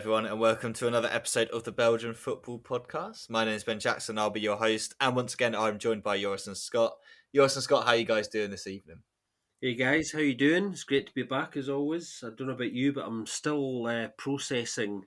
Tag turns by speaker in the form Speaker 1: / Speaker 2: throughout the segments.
Speaker 1: everyone, and welcome to another episode of the Belgian Football Podcast. My name is Ben Jackson. I'll be your host, and once again, I'm joined by Joris and Scott. Joris and Scott, how are you guys doing this evening?
Speaker 2: Hey guys, how you doing? It's great to be back as always. I don't know about you, but I'm still processing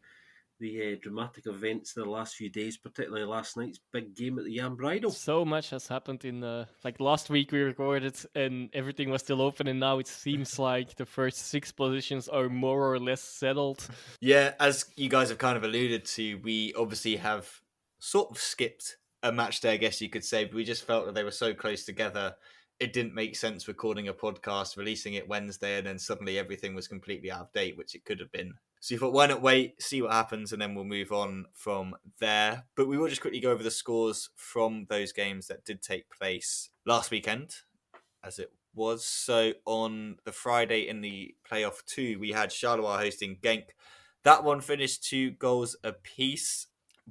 Speaker 2: the dramatic events of the last few days, particularly last night's big game at the Yam Bridal.
Speaker 3: So much has happened in like last week we recorded and everything was still open, and now it seems like the first six positions are more or less settled.
Speaker 1: Yeah, as you guys have kind of alluded to, we obviously have sort of skipped a match day, I guess you could say, but we just felt that they were so close together. It didn't make sense recording a podcast, releasing it Wednesday, and then suddenly everything was completely out of date, which it could have been. So you thought, why not wait, see what happens, and then we'll move on from there. But we will just quickly go over the scores from those games that did take place last weekend, as it was. So on the Friday in the playoff 2, we had Charleroi hosting Genk. That one finished 2 goals apiece.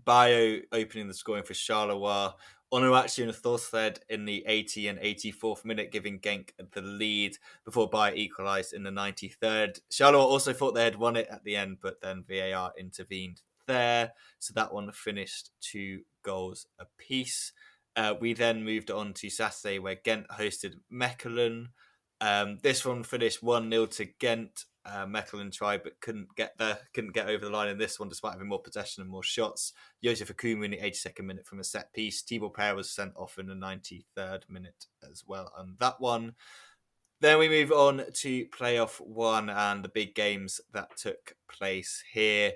Speaker 1: Bayo opening the scoring for Charleroi. Onuachu and Thorstvedt in the 80 and 84th minute, giving Genk the lead before Bayer equalised in the 93rd. Charleroi also thought they had won it at the end, but then VAR intervened there. So that one finished 2 goals apiece. We then moved on to Saturday, where Ghent hosted Mechelen. This one finished 1-0 to Ghent. Mechelen tried but couldn't get over the line in this one, despite having more possession and more shots. Josef Akumu in the 82nd minute from a set piece. Thibaut Peyer was sent off in the 93rd minute as well on that one. Then we move on to playoff 1 and the big games that took place here.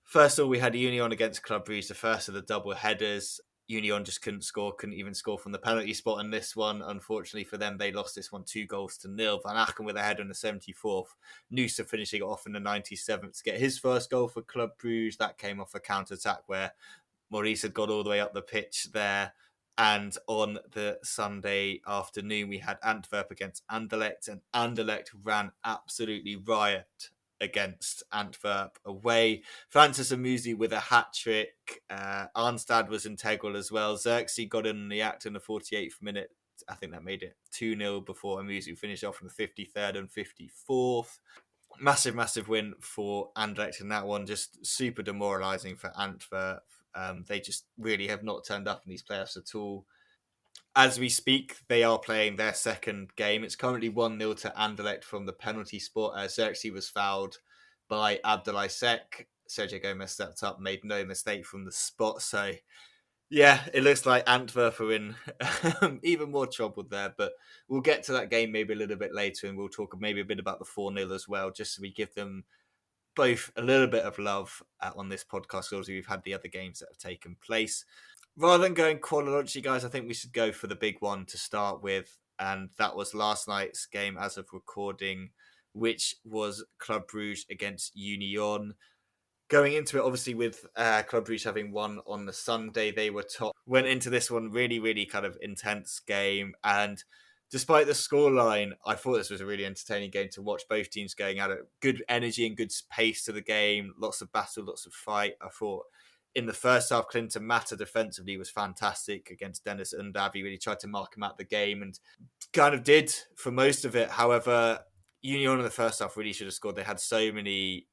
Speaker 1: First of all, we had Union against Club Brugge, the first of the double headers. Union just couldn't even score from the penalty spot in this one. Unfortunately for them, they lost this one 2-0. Van Aken with a header in the 74th. Noosa finishing it off in the 97th to get his first goal for Club Brugge. That came off a counter-attack where Maurice had got all the way up the pitch there. And on the Sunday afternoon, we had Antwerp against Anderlecht, and Anderlecht ran absolutely riot against Antwerp away. Francis Amuzi with a hat-trick. Arnstad was integral as well. Xerxes got in the act in the 48th minute. I think that made it 2-0 before Amuzi finished off in the 53rd and 54th. Massive win for Anderlecht in that one. Just super demoralising for Antwerp. They just really have not turned up in these playoffs at all. As we speak, they are playing their second game. It's currently 1-0 to Anderlecht from the penalty spot. Xerxes was fouled by Abdoulaye Seck. Sergio Gomez stepped up, made no mistake from the spot. So, yeah, it looks like Antwerp are in even more trouble there. But we'll get to that game maybe a little bit later, and we'll talk maybe a bit about the 4-0 as well, just so we give them both a little bit of love on this podcast. Obviously, we've had the other games that have taken place. Rather than going chronologically, guys, I think we should go for the big one to start with. And that was last night's game as of recording, which was Club Brugge against Union. Going into it, obviously, with Club Brugge having won on the Sunday, they were top. Went into this one really kind of intense game. And despite the scoreline, I thought this was a really entertaining game to watch. Both teams going at it. Good energy and good pace to the game. Lots of battle, lots of fight. I thought in the first half, Clinton Mata defensively was fantastic against Dennis Undav. He really tried to mark him out the game and kind of did for most of it. However, Union in the first half really should have scored. They had so many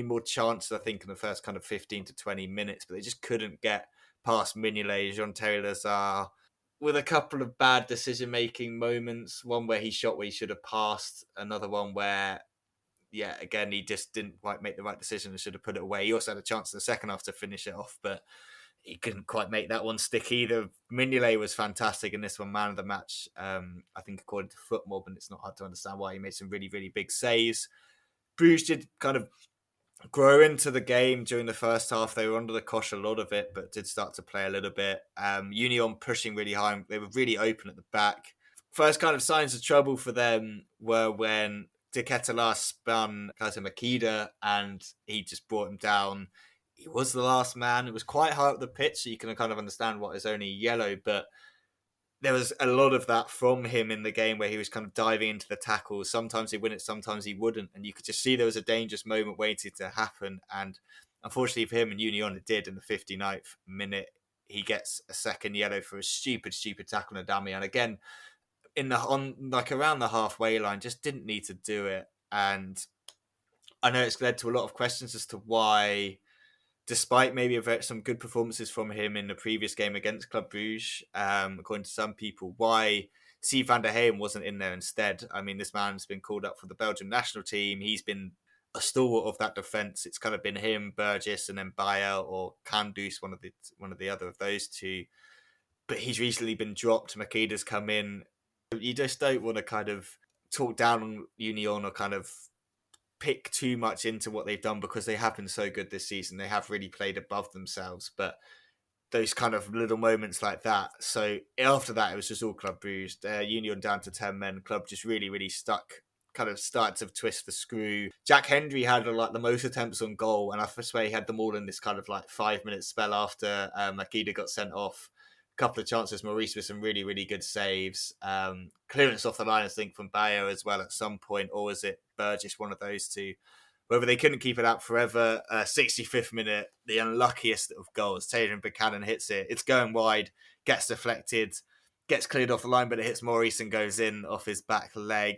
Speaker 1: more chances, I think, in the first kind of 15 to 20 minutes, but they just couldn't get past Mignolet, Jean-Terry Lazare, with a couple of bad decision-making moments. One where he shot where he should have passed. Another one where, yeah, again, he just didn't quite make the right decision and should have put it away. He also had a chance in the second half to finish it off, but he couldn't quite make that one stick either. Mignolet was fantastic in this one, man of the match. I think according to Footmob, and it's not hard to understand why, he made some really big saves. Bruges did kind of grow into the game during the first half. They were under the cosh a lot of it, but did start to play a little bit. Union pushing really high. They were really open at the back. First kind of signs of trouble for them were when De Ketelaar spun Kato Makeda and he just brought him down. He was the last man. It was quite high up the pitch, so you can kind of understand what is only yellow, but there was a lot of that from him in the game where he was kind of diving into the tackles. Sometimes he'd win it, sometimes he wouldn't. And you could just see there was a dangerous moment waiting to happen. And unfortunately for him and Union, it did in the 59th minute. He gets a second yellow for a stupid tackle on Adami. And again, around the halfway line, just didn't need to do it. And I know it's led to a lot of questions as to why, despite maybe some good performances from him in the previous game against Club Brugge, according to some people, why Steve van der Heyen wasn't in there instead. I mean, this man's been called up for the Belgian national team. He's been a stalwart of that defence. It's kind of been him, Burgess, and then Bayer or Kandus, one of the other of those two. But he's recently been dropped. Makeda's come in. You just don't want to kind of talk down on Union or kind of pick too much into what they've done, because they have been so good this season. They have really played above themselves, but those kind of little moments like that. So after that, it was just all Club Brugge. Union down to 10 men. Club just really, really stuck. Kind of started to twist the screw. Jack Hendry had like the most attempts on goal, and I swear he had them all in this kind of like 5-minute spell after Makeda got sent off. A couple of chances, Maurice with some really, really good saves. Clearance off the line, I think, from Bayo as well at some point, or was it Burgess, one of those two? Whether they couldn't keep it out forever. 65th minute, the unluckiest of goals. Taylor Buchanan hits it. It's going wide, gets deflected, gets cleared off the line, but it hits Maurice and goes in off his back leg.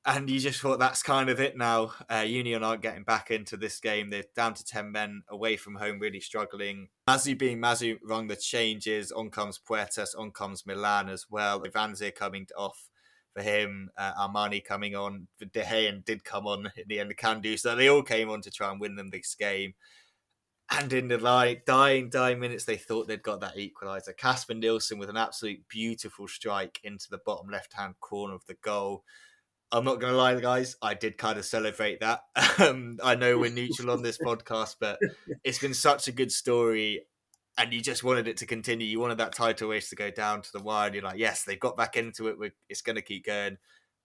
Speaker 1: And you just thought that's kind of it now. Union aren't getting back into this game. They're down to 10 men away from home, really struggling. Mazu being Mazu rung the changes. On comes Puertas, on comes Milan as well. Vanzir coming off for him. Armani coming on. De Gea did come on in the end of Candu. So they all came on to try and win them this game. And in the dying minutes, they thought they'd got that equaliser. Kasper Nielsen with an absolute beautiful strike into the bottom left-hand corner of the goal. I'm not going to lie, guys, I did kind of celebrate that. I know we're neutral on this podcast, but it's been such a good story, and you just wanted it to continue. You wanted that title race to go down to the wire, and you're like, yes, they've got back into it. It's going to keep going.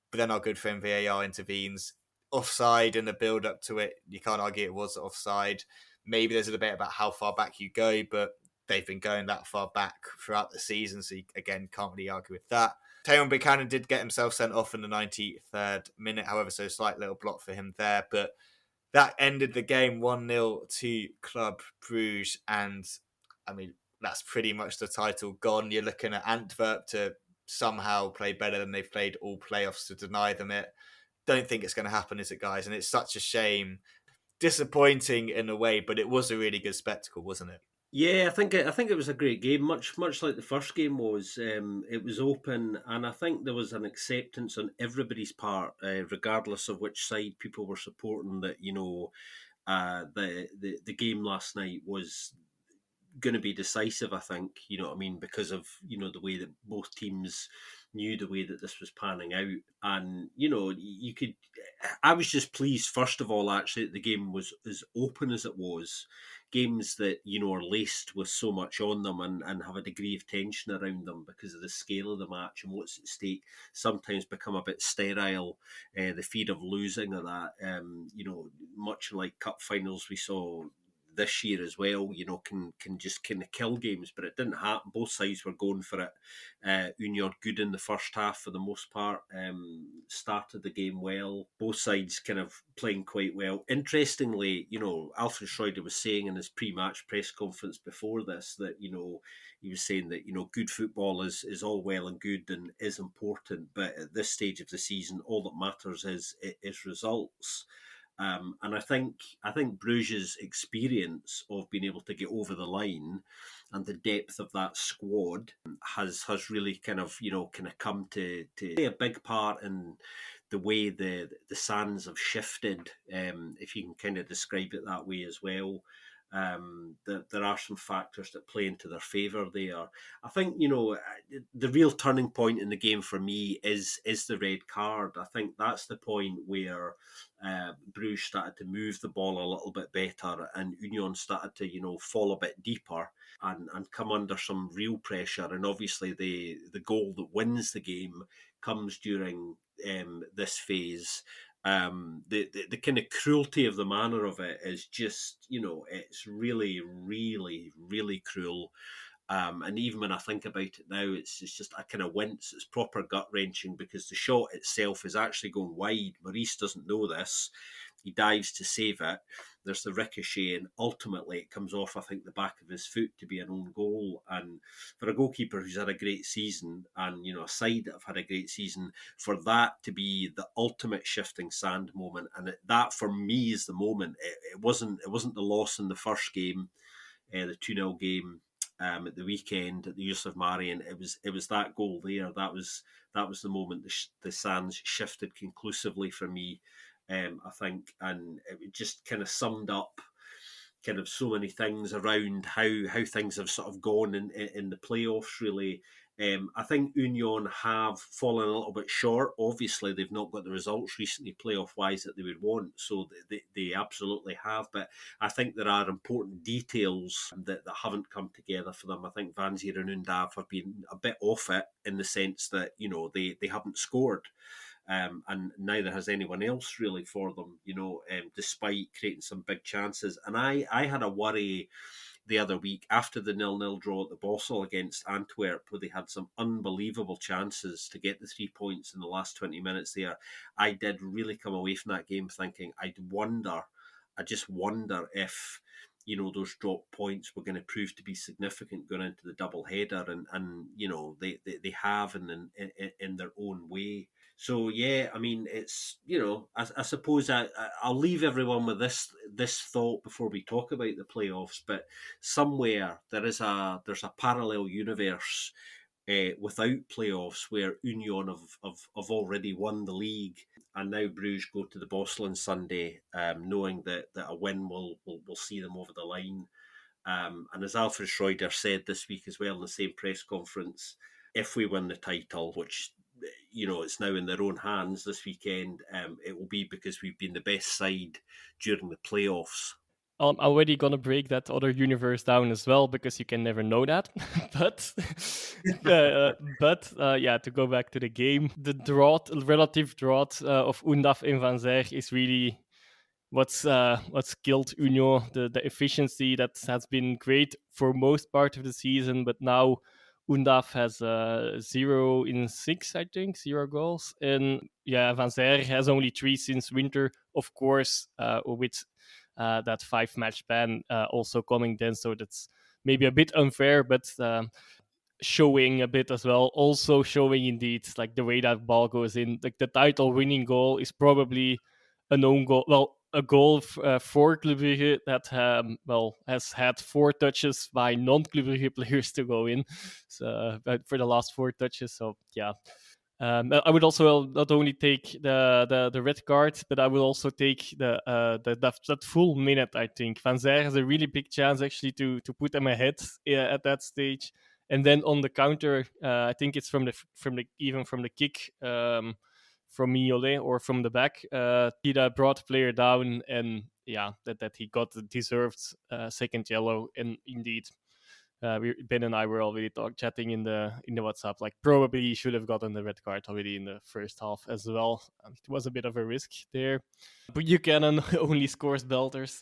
Speaker 1: But then our good friend VAR intervenes. Offside in the build-up to it. You can't argue it was offside. Maybe there's a debate about how far back you go, but they've been going that far back throughout the season, so you, again, can't really argue with that. Tayon Buchanan did get himself sent off in the 93rd minute, however, so a slight little block for him there. But that ended the game 1-0 to Club Brugge. And, I mean, that's pretty much the title gone. You're looking at Antwerp to somehow play better than they've played all playoffs to deny them it. Don't think it's going to happen, is it, guys? And it's such a shame. Disappointing in a way, but it was a really good spectacle, wasn't it?
Speaker 2: Yeah, I think it was a great game, much like the first game was. It was open, and I think there was an acceptance on everybody's part, regardless of which side people were supporting. That the game last night was going to be decisive. I think what I mean, because of the way that both teams knew the way that this was panning out, and you could. I was just pleased, first of all, actually, that the game was as open as it was. Games that are laced with so much on them and have a degree of tension around them because of the scale of the match and what's at stake sometimes become a bit sterile. The fear of losing of that, much like cup finals we saw this year as well, can just kind of kill games, but it didn't happen. Both sides were going for it. Union good in the first half for the most part, started the game well. Both sides kind of playing quite well. Interestingly, Alfred Schroeder was saying in his pre-match press conference before this that, he was saying that, good football is all well and good and is important, but at this stage of the season, all that matters is results. And I think Bruges' experience of being able to get over the line and the depth of that squad has really kind of come to play a big part in the way the sands have shifted, if you can kind of describe it that way as well. There are some factors that play into their favour there. I think the real turning point in the game for me is the red card. I think that's the point where Bruges started to move the ball a little bit better, and Union started to fall a bit deeper and come under some real pressure. And obviously the goal that wins the game comes during this phase. The kind of cruelty of the manner of it is just, it's really, really, really cruel. And even when I think about it now, it's just I kind of wince. It's proper gut wrenching because the shot itself is actually going wide. Maurice doesn't know this. He dives to save it. There's the ricochet, and ultimately it comes off, I think, the back of his foot to be an own goal. And for a goalkeeper who's had a great season, and a side that have had a great season, for that to be the ultimate shifting sand moment, and that for me is the moment. It wasn't the loss in the first game, the 2-0 game at the weekend at the Yusuf Marion. It was that goal there. That was the moment the sands shifted conclusively for me. I think, and it just kind of summed up kind of so many things around how things have sort of gone in the playoffs, really. I think Union have fallen a little bit short. Obviously, they've not got the results recently, playoff-wise, that they would want, so they absolutely have. But I think there are important details that haven't come together for them. I think Vanzier and Undav have been a bit off it in the sense that, they haven't scored. And neither has anyone else really for them, despite creating some big chances. And I had a worry the other week after the 0-0 draw at the Bossel against Antwerp, where they had some unbelievable chances to get the 3 points in the last 20 minutes there. I did really come away from that game thinking, I just wonder if those drop points were going to prove to be significant going into the double header, and they have in their own way. So yeah, I mean, it's I suppose I'll leave everyone with this thought before we talk about the playoffs. But somewhere there's a parallel universe without playoffs where Union have already won the league, and now Bruges go to the Boston Sunday, knowing that a win will see them over the line. And as Alfred Schroeder said this week as well in the same press conference, if we win the title, which it's now in their own hands this weekend, it will be because we've been the best side during the playoffs.
Speaker 3: I'm already gonna break that other universe down as well, because you can never know that. but yeah, to go back to the game, the relative drought of Undav and Van Zer is really what's killed Union. The efficiency that has been great for most part of the season, but now Undav has 0 in 6, I think, 0 goals, and yeah, Van Zer has only 3 since winter, of course, with that 5-match ban also coming then, so that's maybe a bit unfair, but showing a bit as well. Also showing indeed like the way that ball goes in. Like the title winning goal is probably an own goal. Well, a goal for Club Brugge that has had 4 touches by non-Club Brugge players to go in. So for the last 4 touches. So yeah. I would also not only take the red card, but I will also take that full minute. I think Van Zer has a really big chance actually to put them ahead at that stage, and then on the counter, I think it's from the kick from Mignolet or from the back. He brought the player down, and yeah, that he got the deserved second yellow, and indeed. Ben and I were already chatting in the WhatsApp. Like probably he should have gotten the red card already in the first half as well. It was a bit of a risk there. Buchanan only scores belters,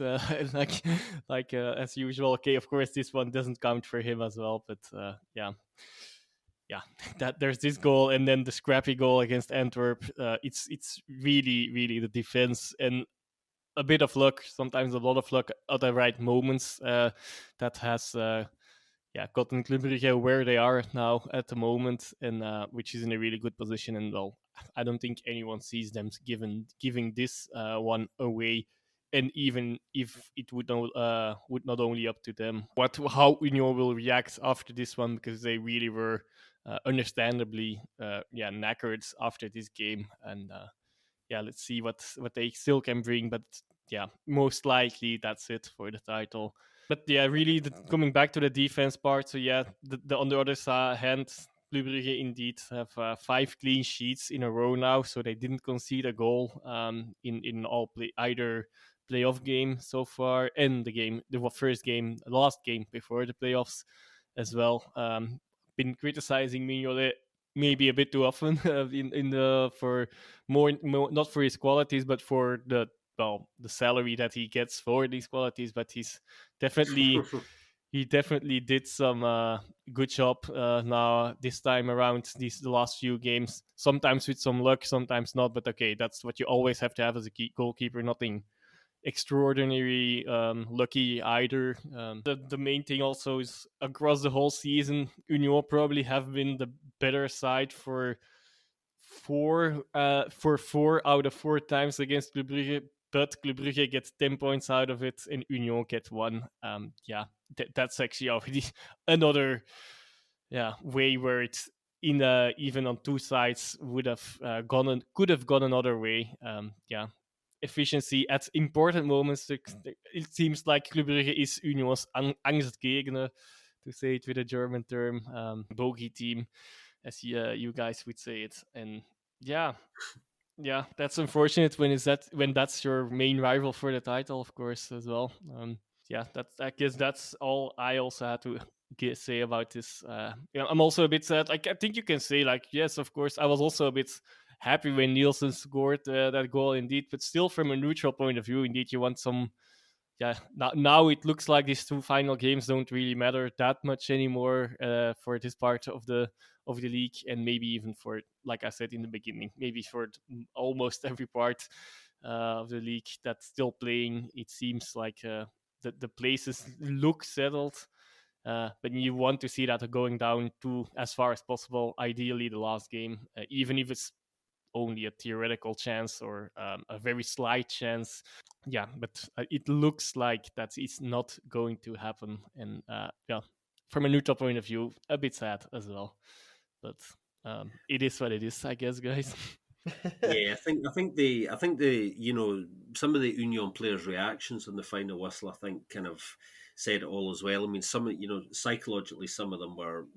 Speaker 3: like as usual. Okay, of course this one doesn't count for him as well, but yeah. That there's this goal and then the scrappy goal against Antwerp. It's really the defense and a bit of luck, sometimes a lot of luck at the right moments that has gotten Club Brugge where they are now at the moment, and which is in a really good position. And well, I don't think anyone sees them giving this one away. And even if it would not only up to them, how Union will react after this one, because they really were understandably knackered after this game, and let's see what they still can bring. But yeah, most likely that's it for the title. But yeah, really coming back to the defense part. So yeah, on the other hand, Club Brugge indeed have 5 clean sheets in a row now, so they didn't concede a goal in all either playoff game so far, and the last game before the playoffs as well. Been criticizing Mignolet maybe a bit too often in the for more not for his qualities, but for the salary that he gets for these qualities. But he's definitely he definitely did some good job now this time around. The last few games, sometimes with some luck, sometimes not. But okay, that's what you always have to have as a goalkeeper. Nothing extraordinary lucky either. The main thing also is across the whole season, Union probably have been the better side for 4 out of 4 times against Club Brugge, but Club Brugge gets 10 points out of it and Union gets 1. Yeah, that's actually already another way where it's in even on two sides would have could have gone another way. Efficiency at important moments. It seems like Club Brugge is Union's Angstgegner, to say it with a German term, bogey team, as you guys would say it. And yeah, that's unfortunate when that's your main rival for the title, of course, as well. I guess that's all I also had to say about this. I'm also a bit sad. Like, I think you can say, like, yes, of course, I was also a bit happy when Nielsen scored that goal, indeed. But still, from a neutral point of view, indeed, you want some. Yeah, now it looks like these two final games don't really matter that much anymore for this part of the league, and maybe even for, like I said in the beginning, maybe for almost every part of the league that's still playing. It seems like the places look settled, but you want to see that going down to as far as possible. Ideally, the last game, even if it's only a theoretical chance or a very slight chance. Yeah, but it looks like that it's not going to happen, and from a neutral point of view, a bit sad as well. But it is what it is, I guess, guys.
Speaker 2: Yeah, I think the some of the Union players' reactions on the final whistle, I think, kind of said it all as well. I mean, psychologically, some of them were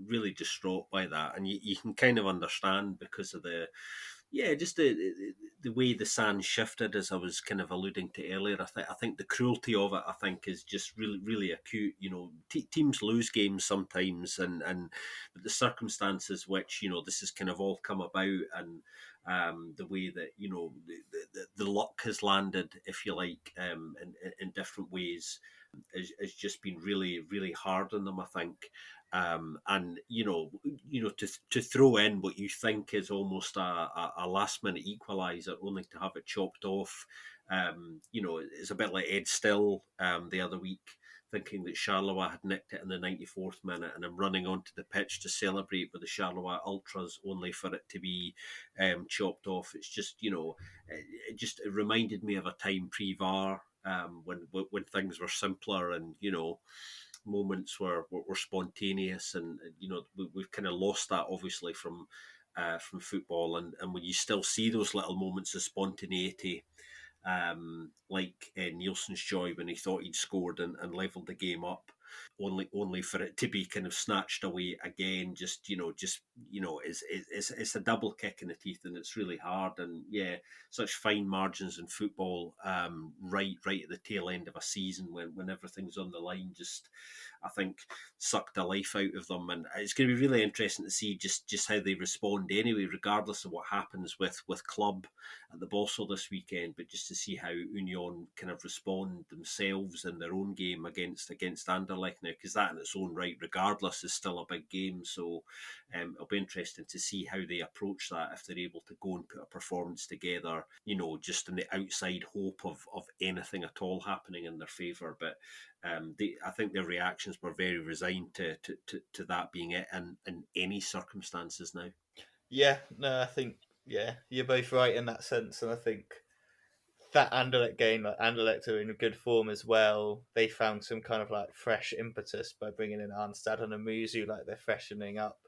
Speaker 2: really distraught by that, and you can kind of understand because of just the way the sand shifted, as I was kind of alluding to earlier. I think the cruelty of it, I think, is just really really acute. Teams lose games sometimes, and the circumstances which this has kind of all come about, and the way that the luck has landed, if you like, in different ways, has just been really really hard on them, I think. And to throw in what you think is almost a last minute equaliser, only to have it chopped off. It's a bit like Ed Still the other week, thinking that Charleroi had nicked it in the 94th minute, and I'm running onto the pitch to celebrate with the Charleroi ultras, only for it to be chopped off. It's just it reminded me of a time pre-VAR, when things were simpler, and moments were spontaneous, and we've kind of lost that, obviously, from football, and when you still see those little moments of spontaneity, like Nielsen's joy when he thought he'd scored and levelled the game up, only for it to be kind of snatched away again. It's a double kick in the teeth, and it's really hard. And yeah, such fine margins in football, right at the tail end of a season when everything's on the line, just, I think, sucked the life out of them. And it's going to be really interesting to see just how they respond anyway, regardless of what happens with club at the Bossel this weekend, but just to see how Union kind of respond themselves in their own game against Anderlecht now, because that in its own right, regardless, is still a big game. So it'll be interesting to see how they approach that, if they're able to go and put a performance together, just in the outside hope of anything at all happening in their favour. But I think their reactions were very resigned to that being it in any circumstances now.
Speaker 1: Yeah, no, I think, you're both right in that sense, and I think that Anderlecht game, like, Anderlecht are in good form as well. They found some kind of like fresh impetus by bringing in Arnstad and Amuzu, like they're freshening up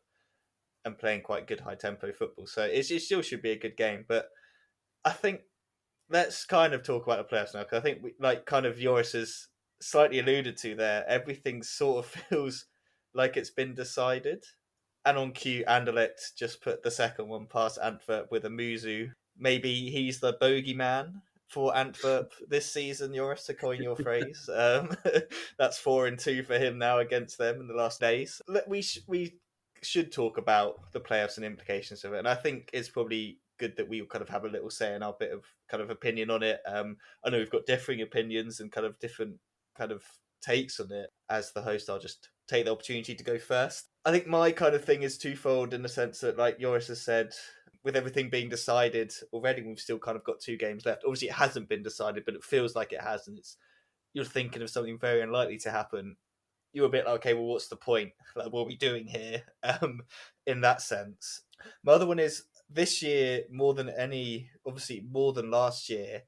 Speaker 1: and playing quite good high tempo football. So it still should be a good game. But I think let's kind of talk about the playoffs now, because I think like kind of Joris has slightly alluded to there, everything sort of feels like it's been decided. And on cue, Anderlecht just put the second one past Antwerp with Amuzu. Maybe he's the bogeyman for Antwerp this season, Joris, to coin your phrase. That's 4-2 for him now against them in the last days. We should talk about the playoffs and implications of it, and I think it's probably good that we kind of have a little say in our bit of kind of opinion on it. I know we've got differing opinions and kind of different kind of takes on it. As the host, I'll just take the opportunity to go first. I think my kind of thing is twofold in the sense that, like Joris has said, with everything being decided already, we've still kind of got 2 games left. Obviously, it hasn't been decided, but it feels like it has, and you're thinking of something very unlikely to happen. You're a bit like, okay, well, what's the point? Like, what are we doing here? In that sense. My other one is this year, more than obviously more than last year,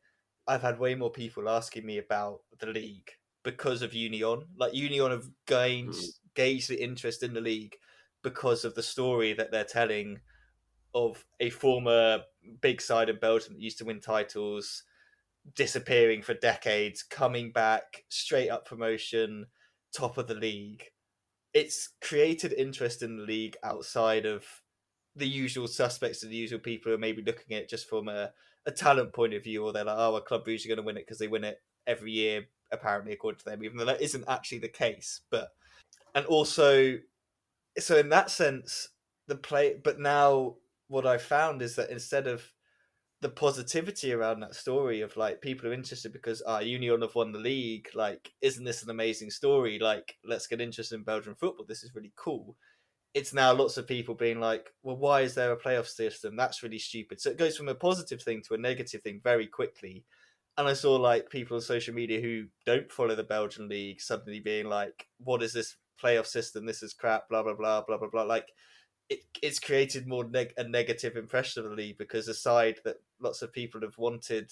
Speaker 1: I've had way more people asking me about the league because of Union. Like, Union have gauged the interest in the league because of the story that they're telling of a former big side in Belgium that used to win titles, disappearing for decades, coming back, straight up promotion, top of the league. It's created interest in the league outside of the usual suspects and the usual people who are maybe looking at it just from a talent point of view, or they're like, oh, a Club Brugge are going to win it because they win it every year, apparently, according to them, even though that isn't actually the case. And also, so in that sense, but now what I've found is that instead of the positivity around that story of like people are interested because Union have won the league, like, isn't this an amazing story? Like, let's get interested in Belgian football. This is really cool. It's now lots of people being like, well, why is there a playoff system? That's really stupid. So it goes from a positive thing to a negative thing very quickly. And I saw like people on social media who don't follow the Belgian league suddenly being like, what is this playoff system? This is crap, blah, blah, blah, blah, blah, blah. Like, it's created more a negative impression of the league because a side that lots of people have wanted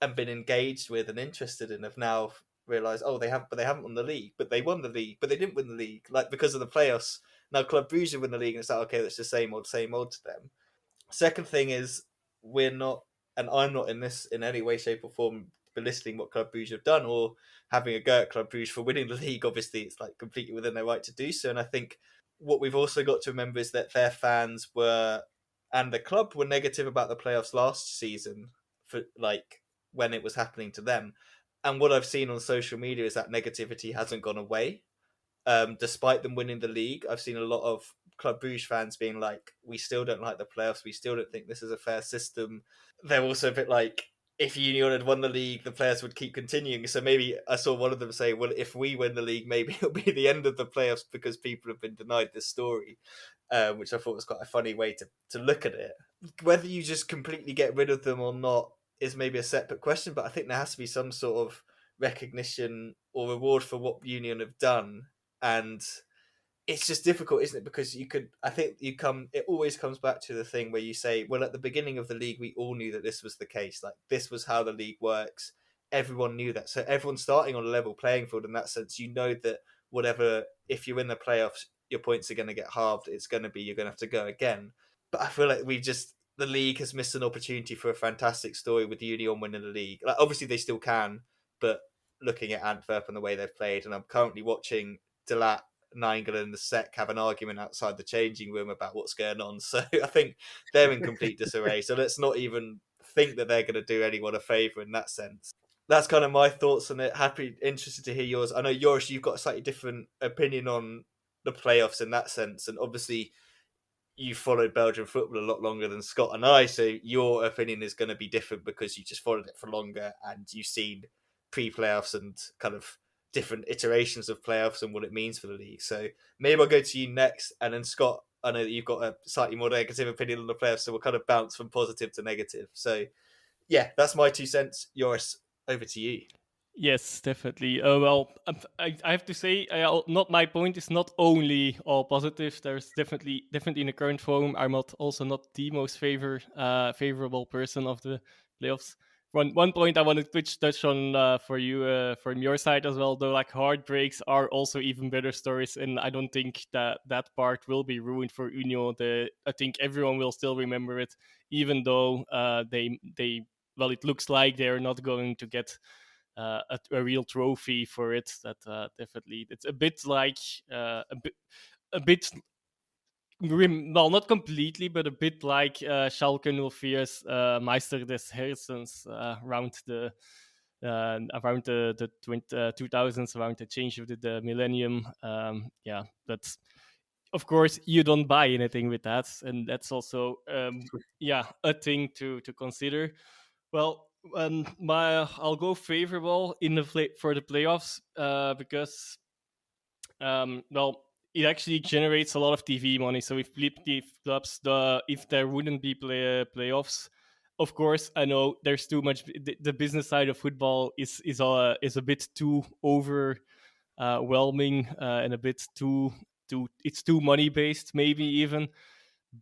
Speaker 1: and been engaged with and interested in have now realised, oh, they haven't won the league, but they won the league, but they didn't win the league, like, because of the playoffs. Now Club Brugge win the league, and it's like, okay, that's the same old to them. Second thing is, we're not, and I'm not in this in any way, shape, or form belittling what Club Brugge have done or having a go at Club Brugge for winning the league. Obviously, it's like completely within their right to do so. And I think what we've also got to remember is that their fans were, and the club were negative about the playoffs last season for like when it was happening to them. And what I've seen on social media is that negativity hasn't gone away. Despite them winning the league, I've seen a lot of Club Brugge fans being like, we still don't like the playoffs. We still don't think this is a fair system. They're also a bit like, if Union had won the league, the players would keep continuing. So maybe I saw one of them say, well, if we win the league, maybe it'll be the end of the playoffs because people have been denied this story, which I thought was quite a funny way to look at it. Whether you just completely get rid of them or not is maybe a separate question, but I think there has to be some sort of recognition or reward for what Union have done. And it's just difficult, isn't it? Because it always comes back to the thing where you say, well, at the beginning of the league, we all knew that this was the case. Like, this was how the league works. Everyone knew that. So everyone's starting on a level playing field in that sense. You know that whatever, if you're in the playoffs, your points are going to get halved. You're going to have to go again. But I feel like the league has missed an opportunity for a fantastic story with Union winning the league. Like, obviously they still can, but looking at Antwerp and the way they've played, and I'm currently watching Delat, Nigel and the Sec have an argument outside the changing room about what's going on. So I think they're in complete disarray. So let's not even think that they're going to do anyone a favour in that sense. That's kind of my thoughts on it. Interested to hear yours. I know, Joris, you've got a slightly different opinion on the playoffs in that sense, and obviously you followed Belgian football a lot longer than Scott and I, so your opinion is going to be different because you just followed it for longer and you've seen pre-playoffs and kind of different iterations of playoffs and what it means for the league. So maybe I'll go to you next, and then Scott, I know that you've got a slightly more negative opinion on the playoffs, so we'll kind of bounce from positive to negative. So yeah, that's my 2 cents. Joris, over to you.
Speaker 3: Yes, definitely. Well, I have to say, not my point is not only all positive. There's definitely in the current form, I'm also not the most favorable person of the playoffs. One point I want to touch on for you from your side as well, though, like, heartbreaks are also even better stories, and I don't think that part will be ruined for Union. I think everyone will still remember it, even though they well, it looks like they're not going to get a real trophy for it. That definitely, it's a bit like a bit well, not completely, but a bit like Schalke 04's Meister des Herzens around the 2000s, around the change of the millennium. Yeah, but of course you don't buy anything with that, and that's also a thing to consider. Well, I'll go favorable in for the playoffs because well, it actually generates a lot of TV money. So if clubs, if there wouldn't be playoffs, of course, I know there's too much. The business side of football is a bit too overwhelming and a bit too. It's too money based, maybe even.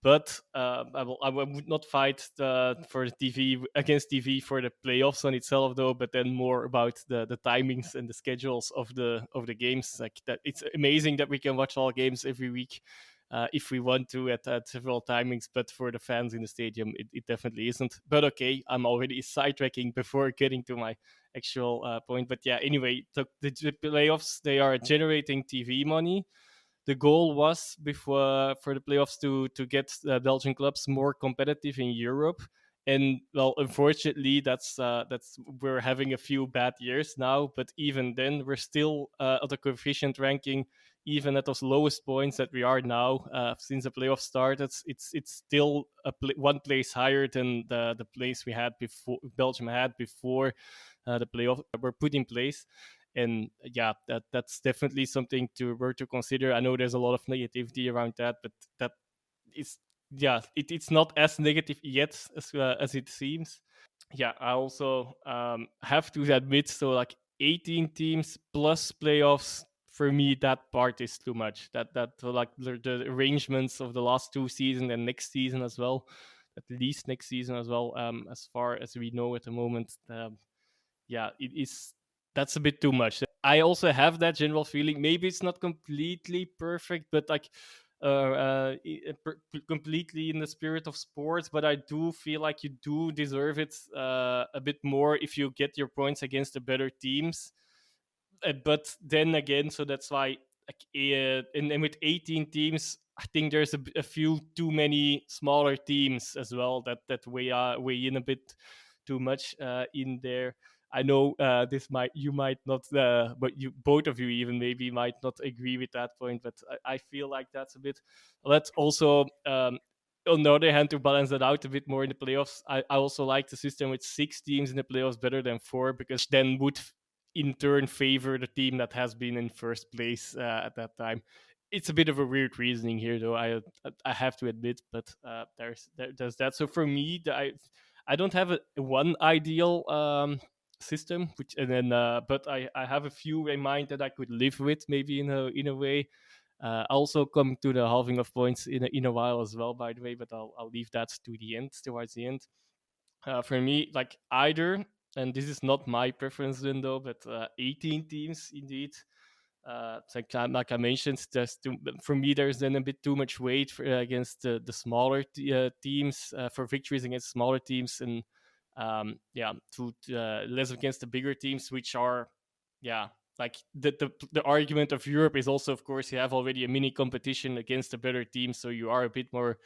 Speaker 3: But I would not fight for the TV against TV for the playoffs on itself, though. But then more about the timings and the schedules of the games. Like that, it's amazing that we can watch all games every week if we want to at several timings. But for the fans in the stadium, it definitely isn't. But okay, I'm already sidetracking before getting to my actual point. But yeah, anyway, the playoffs, they are generating TV money. The goal was before for the playoffs to get Belgian clubs more competitive in Europe. And well, unfortunately, that's we're having a few bad years now. But even then, we're still at the coefficient ranking, even at those lowest points that we are now since the playoffs started. It's still one place higher than the place we had before Belgium had before the playoffs were put in place. And yeah, that's definitely something to consider. I know there's a lot of negativity around that, but that is, yeah, it's not as negative yet as it seems. Yeah, I also have to admit, so like 18 teams plus playoffs, for me that part is too much. Like the arrangements of the last two seasons and next season as well, at least next season as well, as far as we know at the moment. Yeah, it is, that's a bit too much. I also have that general feeling. Maybe it's not completely perfect, but like completely in the spirit of sports. But I do feel like you do deserve it a bit more if you get your points against the better teams. But then again, so that's why, like, and with 18 teams, I think there's a few too many smaller teams as well that weigh in a bit too much in there. I know this might you might not, but you both of you even maybe might not agree with that point. But I feel like that's a bit. Let's also on the other hand, to balance that out a bit more in the playoffs, I also like the system with 6 teams in the playoffs better than 4, because then would in turn favor the team that has been in first place at that time. It's a bit of a weird reasoning here, though. I have to admit, but there's that. So for me, I don't have a one ideal system, which and then but I have a few in mind that I could live with, maybe in a way. Also come to the halving of points in a while as well, by the way, but I'll leave that to the end, towards the end. For me, like either, and this is not my preference window, but 18 teams indeed. It's like I mentioned, for me, there's then a bit too much weight against the smaller teams, for victories against smaller teams, and yeah, to less against the bigger teams, which are, yeah, like the argument of Europe is also, of course, you have already a mini competition against the better teams, so you are a bit more.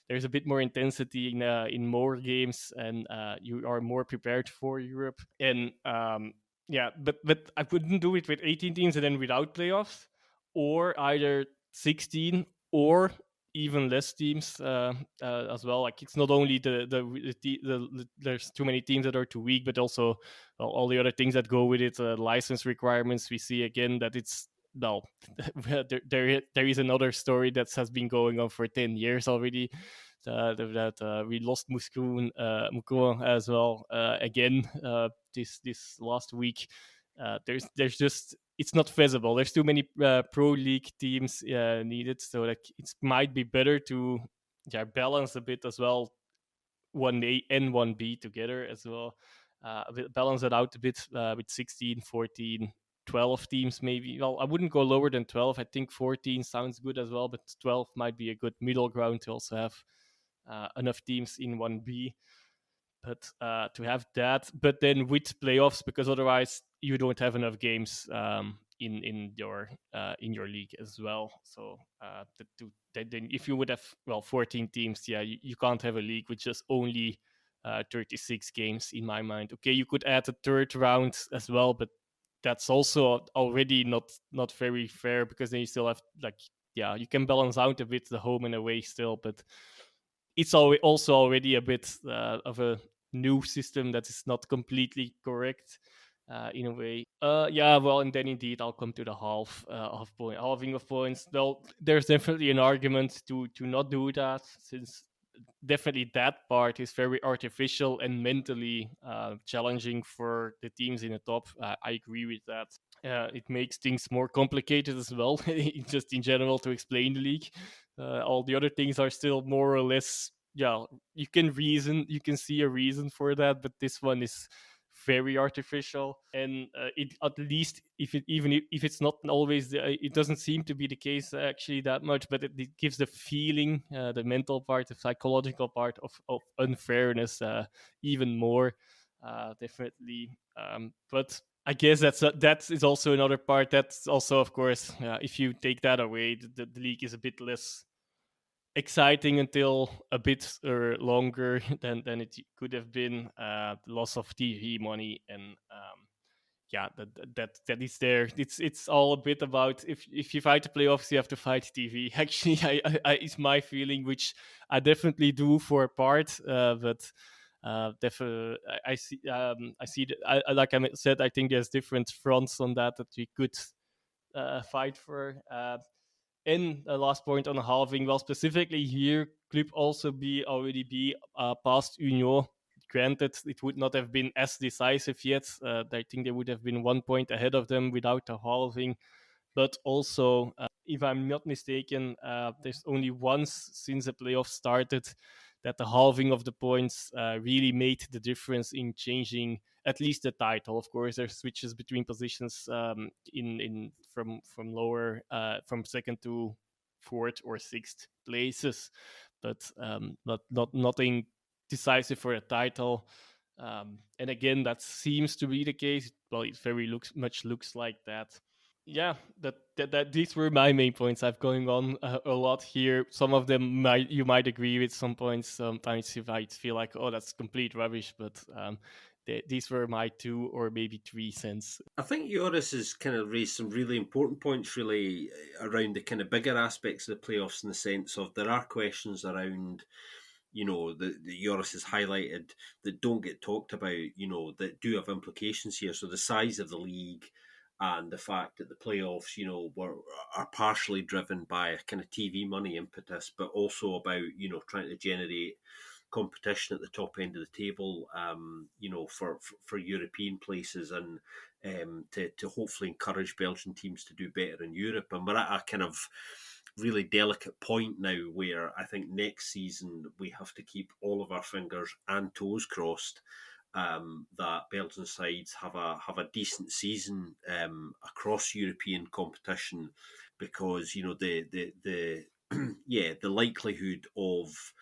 Speaker 3: There's a bit more intensity in more games, and you are more prepared for Europe. And yeah, but I wouldn't do it with 18 teams and then without playoffs, or either 16 or even less teams as well. Like it's not only there's too many teams that are too weak, but also all the other things that go with it. License requirements. We see again that it's well, there is another story that has been going on for 10 years already. That we lost Mouskoun as well again this last week. There's just, it's not feasible. There's too many pro league teams needed, so like it might be better to balance a bit as well, 1A and 1B together as well. Balance it out a bit with 16, 14, 12 teams maybe. Well, I wouldn't go lower than 12. I think 14 sounds good as well, but 12 might be a good middle ground to also have enough teams in 1B. But to have that, but then with playoffs, because otherwise you don't have enough games in your league as well. So then if you would have 14 teams, yeah, you can't have a league with just only 36 games in my mind. Okay, you could add a third round as well, but that's also already not very fair, because then you still have, like, yeah, you can balance out a bit the home and away still, but it's also already a bit of a new system that is not completely correct. In a way, yeah. Well, and then indeed, I'll come to the halving of points. Well, there's definitely an argument to not do that, since definitely that part is very artificial and mentally challenging for the teams in the top. I agree with that. It makes things more complicated as well, just in general to explain the league. All the other things are still more or less, yeah, you can see a reason for that, but this one is very artificial, and it, at least if it, even if it's not always it doesn't seem to be the case actually that much, but it gives the feeling, the mental part, the psychological part of unfairness, even more, definitely. But I guess that is also another part. That's also, of course, if you take that away, the league is a bit less exciting until a bit longer than it could have been. The loss of TV money, and yeah, that is there. It's all a bit about, if you fight the playoffs, you have to fight TV. Actually, it's my feeling, which I definitely do for a part, but. I see. I see. Like I said, I think there's different fronts on that we could fight for. And a last point on halving. Well, specifically here, Club also already be past Union. Granted, it would not have been as decisive yet. I think they would have been 1 point ahead of them without the halving. But also, if I'm not mistaken, there's only once since the playoffs started that the halving of the points really made the difference in changing at least the title. Of course, there's switches between positions, in from lower, from second to fourth or sixth places, but not nothing decisive for a title. And again, that seems to be the case. Well, it very much looks like that. Yeah, that these were my main points. I've going on a lot here. Some of them you might agree with. Some points, sometimes you might feel like, oh, that's complete rubbish. But these were my 2 or maybe 3 cents.
Speaker 2: I think Joris has kind of raised some really important points, really, around the kind of bigger aspects of the playoffs, in the sense of there are questions around, the Joris has highlighted that don't get talked about, that do have implications here. So the size of the league and the fact that the playoffs, are partially driven by a kind of TV money impetus, but also about, trying to generate competition at the top end of the table, for European places, and to hopefully encourage Belgian teams to do better in Europe. And we're at a kind of really delicate point now where I think next season we have to keep all of our fingers and toes crossed, that Belgian sides have a decent season across European competition, because the yeah, the likelihood of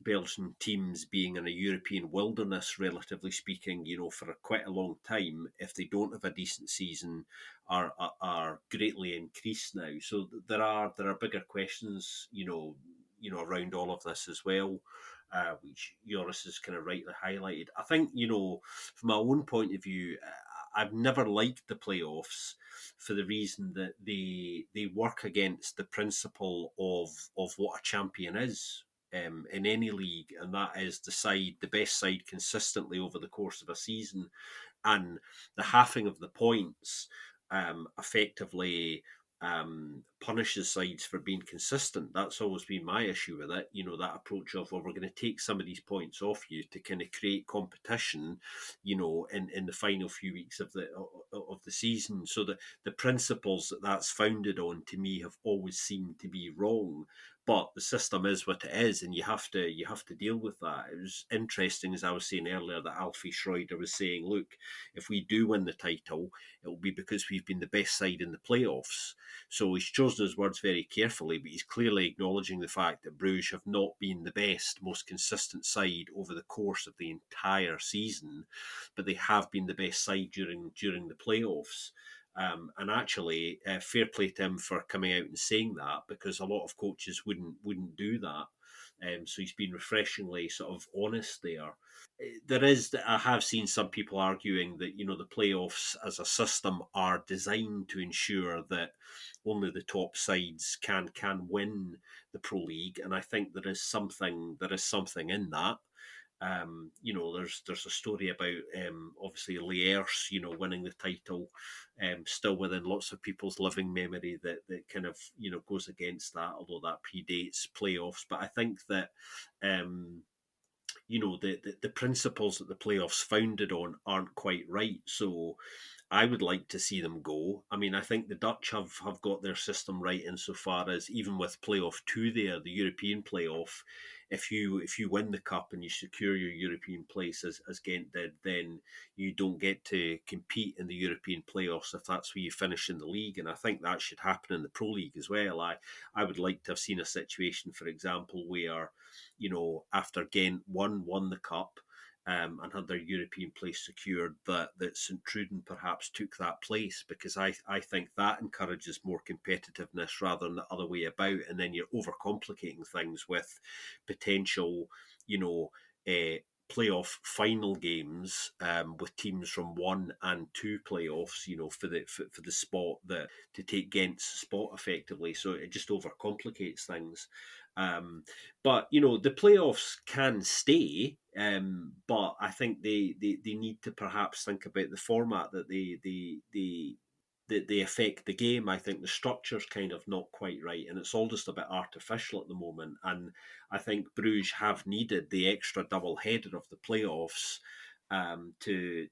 Speaker 2: Belgian teams being in a European wilderness, relatively speaking, for quite a long time, if they don't have a decent season, are greatly increased now. So there are bigger questions, around all of this as well, which Joris has kind of rightly highlighted. I think, from my own point of view, I've never liked the playoffs for the reason that they work against the principle of what a champion is, in any league, and that is the best side consistently over the course of a season. And the halving of the points effectively punishes sides for being consistent. That's always been my issue with it. That approach of, well, we're going to take some of these points off you to kind of create competition, in the final few weeks of the season. So the principles that's founded on, to me, have always seemed to be wrong. But the system is what it is, and you have to deal with that. It was interesting, as I was saying earlier, that Alfie Schroeder was saying, look, if we do win the title, it will be because we've been the best side in the playoffs. So he's chosen his words very carefully, but he's clearly acknowledging the fact that Bruges have not been the best, most consistent side over the course of the entire season, but they have been the best side during the playoffs. And actually, fair play to him for coming out and saying that, because a lot of coaches wouldn't do that. So he's been refreshingly sort of honest there. I have seen some people arguing that the playoffs as a system are designed to ensure that only the top sides can win the Pro League, and I think there is something in that. There's a story about obviously Liers, winning the title, still within lots of people's living memory that kind of goes against that, although that predates playoffs. But I think that the principles that the playoffs founded on aren't quite right. So I would like to see them go. I mean, I think the Dutch have got their system right insofar as even with playoff two there, the European playoff, if you win the cup and you secure your European place as Ghent did, then you don't get to compete in the European playoffs if that's where you finish in the league. And I think that should happen in the Pro League as well. I would like to have seen a situation, for example, where after Ghent won the cup, and had their European place secured, that St Truden perhaps took that place, because I think that encourages more competitiveness rather than the other way about. And then you're overcomplicating things with potential, playoff final games with teams from 1 and 2 playoffs, for the spot that to take Ghent's spot effectively. So it just overcomplicates things. But the playoffs can stay, but I think they need to perhaps think about the format that they affect the game. I think the structure's kind of not quite right, and it's all just a bit artificial at the moment. And I think Bruges have needed the extra double header of the playoffs to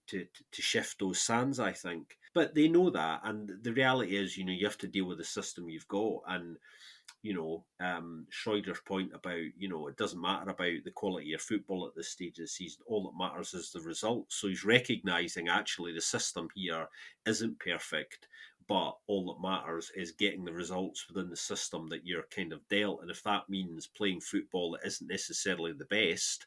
Speaker 2: shift those sands, I think. But they know that, and the reality is, you have to deal with the system you've got. And Schroeder's point about, it doesn't matter about the quality of football at this stage of the season. All that matters is the results. So he's recognising actually the system here isn't perfect, but all that matters is getting the results within the system that you're kind of dealt. And if that means playing football that isn't necessarily the best,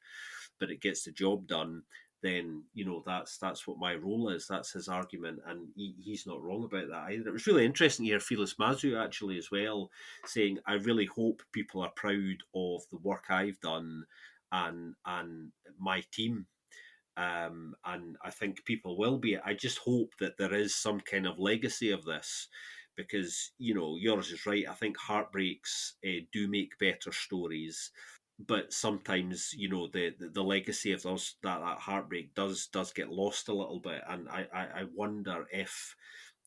Speaker 2: but it gets the job done, then that's what my role is. That's his argument, and he's not wrong about that either. It was really interesting to hear Felix Mazu actually as well, saying, "I really hope people are proud of the work I've done and my team." And I think people will be. I just hope that there is some kind of legacy of this, because yours is right. I think heartbreaks do make better stories, but sometimes the legacy of those that heartbreak does get lost a little bit. And I wonder if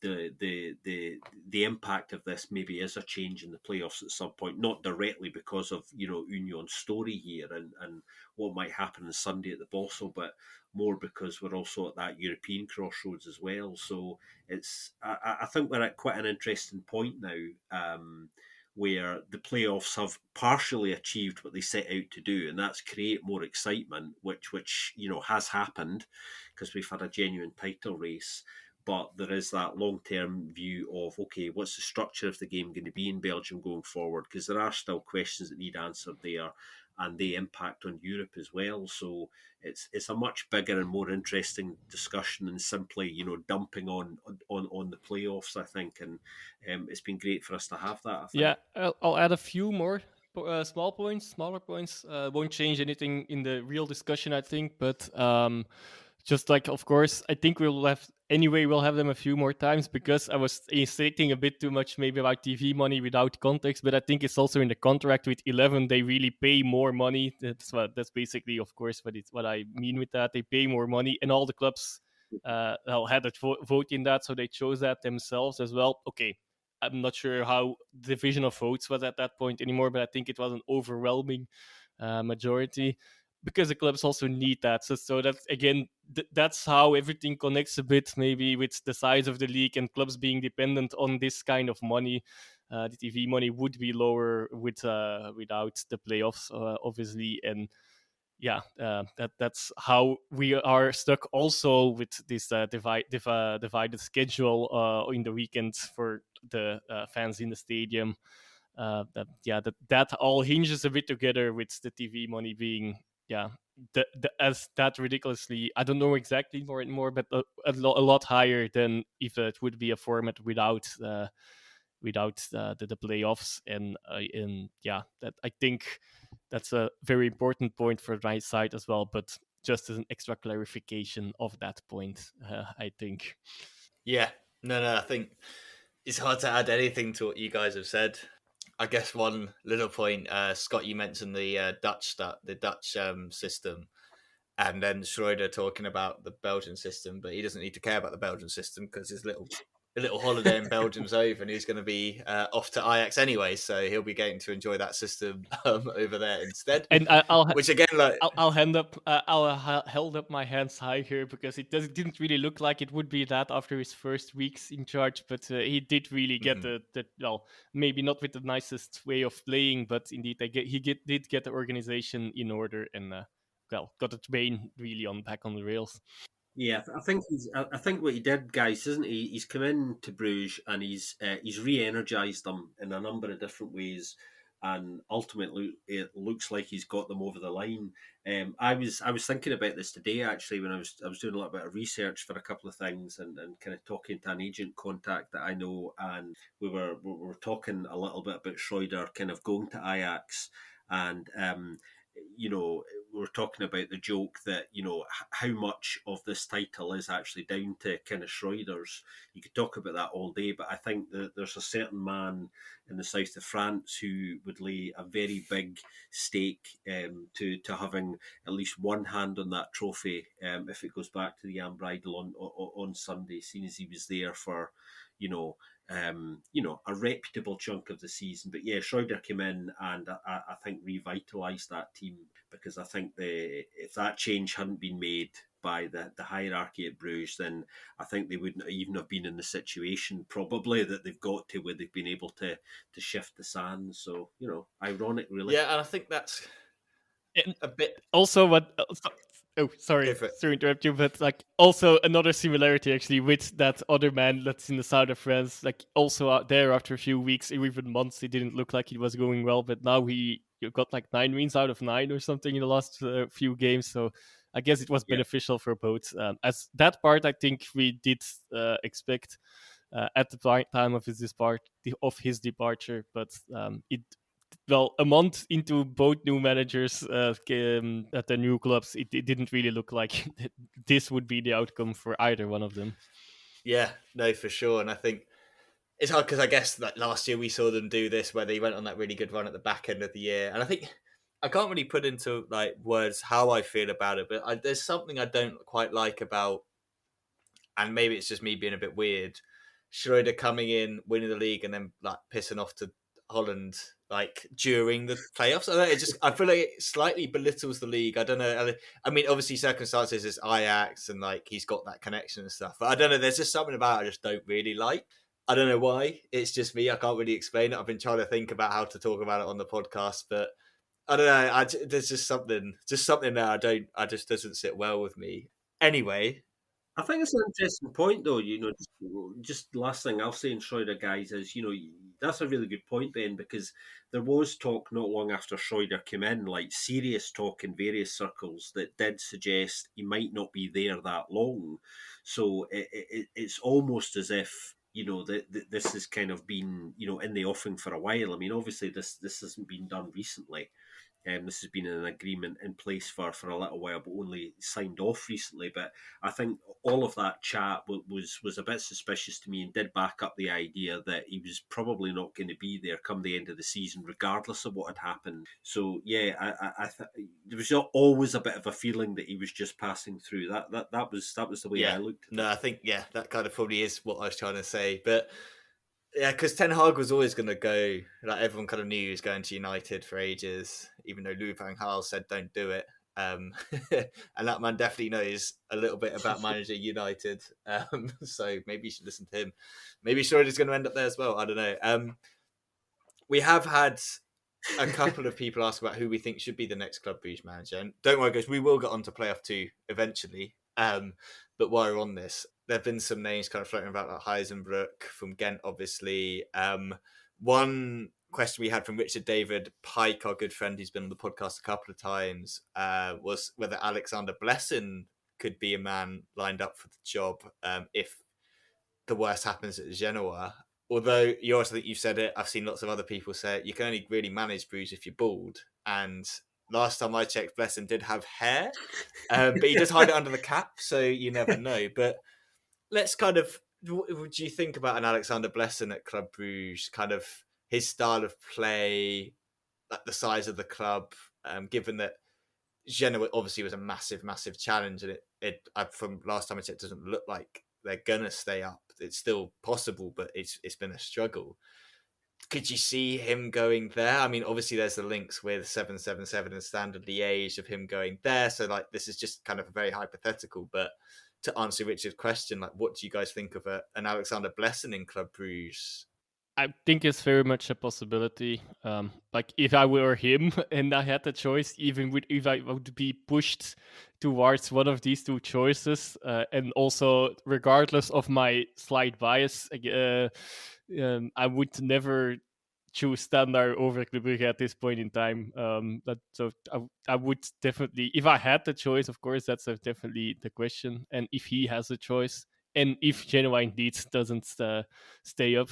Speaker 2: the impact of this maybe is a change in the playoffs at some point, not directly because of Union's story here and what might happen on Sunday at the Bossel, but more because we're also at that European crossroads as well. So I think we're at quite an interesting point now, where the playoffs have partially achieved what they set out to do, and that's create more excitement, which has happened because we've had a genuine title race. But there is that long-term view of, okay, what's the structure of the game going to be in Belgium going forward? Because there are still questions that need answered there, and they impact on Europe as well. So it's a much bigger and more interesting discussion than simply dumping on the playoffs, I think. And it's been great for us to have that, I think.
Speaker 3: Yeah, I'll add a few more smaller points. Won't change anything in the real discussion, I think, but just like, of course, I think we'll have them a few more times, because I was stating a bit too much maybe about TV money without context, but I think it's also in the contract with 11. They really pay more money. That's basically, of course, what I mean with that. They pay more money, and all the clubs had a vote in that, so they chose that themselves as well. Okay, I'm not sure how division of votes was at that point anymore, but I think it was an overwhelming majority, because the clubs also need that. So that's again, that's how everything connects a bit, maybe with the size of the league and clubs being dependent on this kind of money. The TV money would be lower without the playoffs, obviously, and yeah, that's how we are stuck also with this divided schedule in the weekend for the fans in the stadium. That all hinges a bit together with the TV money being as that ridiculously, I don't know exactly more, but a lot higher than if it would be a format without the playoffs. And yeah, that I think that's a very important point for my side as well. But just as an extra clarification of that point, I think.
Speaker 1: Yeah, no, I think it's hard to add anything to what you guys have said. I guess one little point, Scott, you mentioned the Dutch system. And then Schroeder talking about the Belgian system, but he doesn't need to care about the Belgian system because his little holiday in Belgium's over, and he's going to be off to Ajax anyway, so he'll be getting to enjoy that system over there instead.
Speaker 3: And
Speaker 1: Which again, like,
Speaker 3: I'll held up my hands high here because didn't really look like it would be that after his first weeks in charge, but he did really get the well, maybe not with the nicest way of playing, but indeed did get the organization in order and well, got the train really back on the rails.
Speaker 2: Yeah, I think I think what he did, guys, isn't he? He's come in to Bruges and he's re-energized them in a number of different ways, and ultimately it looks like he's got them over the line. I was thinking about this today actually when I was doing a little bit of research for a couple of things and kind of talking to an agent contact that I know, and we were talking a little bit about Schroeder kind of going to Ajax, and you know, we were talking about the joke that, you know, how much of this title is actually down to kind of Schroeder's. You could talk about that all day, but I think that there's a certain man in the south of France who would lay a very big stake to having at least one hand on that trophy if it goes back to the Jan Bridal on Sunday, seeing as he was there for, you know, a reputable chunk of the season. But yeah, Schroeder came in and I think revitalised that team, because I think if that change hadn't been made by the hierarchy at Bruges, then I think they wouldn't even have been in the situation probably that they've got to, where they've been able to shift the sands. So, you know, ironic really.
Speaker 1: yeah, and I think that's a bit.
Speaker 3: Also, sorry to interrupt you, but like also another similarity actually with that other man that's in the south of France. Like also out there after a few weeks or even months, it didn't look like it was going well, but now he got like 9 wins out of 9 or something in the last few games. So I guess it was beneficial for both. As that part, I think we did expect at the time of his departure, but it. Well, a month into both new managers at the new clubs, it didn't really look like this would be the outcome for either one of them.
Speaker 1: Yeah, no, for sure. And I think it's hard because I guess like last year we saw them do this where they went on that really good run at the back end of the year. And I think I can't really put into like words how I feel about it, but there's something I don't quite like about, and maybe it's just me being a bit weird, Schroeder coming in, winning the league, and then like pissing off to Holland like during the playoffs. I feel like it slightly belittles the league. I don't know. I mean, obviously circumstances is Ajax and like he's got that connection and stuff. But I don't know. There's just something about it I just don't really like. I don't know why. It's just me. I can't really explain it. I've been trying to think about how to talk about it on the podcast, but I don't know. There's just something that I just doesn't sit well with me. Anyway,
Speaker 2: I think it's an interesting point, though. You know, just last thing I'll say in Schroeder, guys, is, you know, that's a really good point, Ben, because there was talk not long after Schroeder came in, like serious talk in various circles that did suggest he might not be there that long. So it's almost as if, you know, that this has kind of been, you know, in the offing for a while. I mean, obviously this hasn't been done recently. This has been an agreement in place for a little while, but only signed off recently. But I think all of that chat was a bit suspicious to me and did back up the idea that he was probably not going to be there come the end of the season, regardless of what had happened. So yeah, there was always a bit of a feeling that he was just passing through. That was the way I looked at it.
Speaker 1: No, I think that kind of probably is what I was trying to say, but. Yeah, because Ten Hag was always going to go. Like everyone kind of knew he was going to United for ages, even though Louis van Gaal said don't do it. And that man definitely knows a little bit about managing United. So maybe you should listen to him. Maybe Schroeder's going to end up there as well. I don't know. We have had a couple of people ask about who we think should be the next Club Brugge manager. And don't worry, guys, we will get on to playoff 2 eventually. But while we're on this, there have been some names kind of floating about, like Heisenbrook from Ghent, obviously. One question we had from Richard David Pike, our good friend who's been on the podcast a couple of times, was whether Alexander Blessin could be a man lined up for the job if the worst happens at Genoa. Although you also think you've said it, I've seen lots of other people say it, you can only really manage Bruges if you're bald. And last time I checked, Blessin did have hair, but he does hide it under the cap, so you never know. But let's kind of, what do you think about an Alexander Blessin at Club Bruges? Kind of his style of play, like the size of the club, given that Genoa obviously was a massive challenge, and from last time I checked, it doesn't look like they're gonna stay up. It's still possible, but it's been a struggle. Could you see him going there? I mean, obviously there's the links with 777 and Standard Liège of him going there. So like, this is just kind of a very hypothetical. But to answer Richard's question, like, what do you guys think of an Alexander Blesson in Club Bruges?
Speaker 3: I think it's very much a possibility. Like if I were him and I had the choice, if I would be pushed towards one of these two choices, and also regardless of my slight bias, I would never choose Standard over Club Brugge at this point in time. I would definitely, if I had the choice, of course, that's definitely the question. And if he has a choice, and if Genoa indeed doesn't stay up,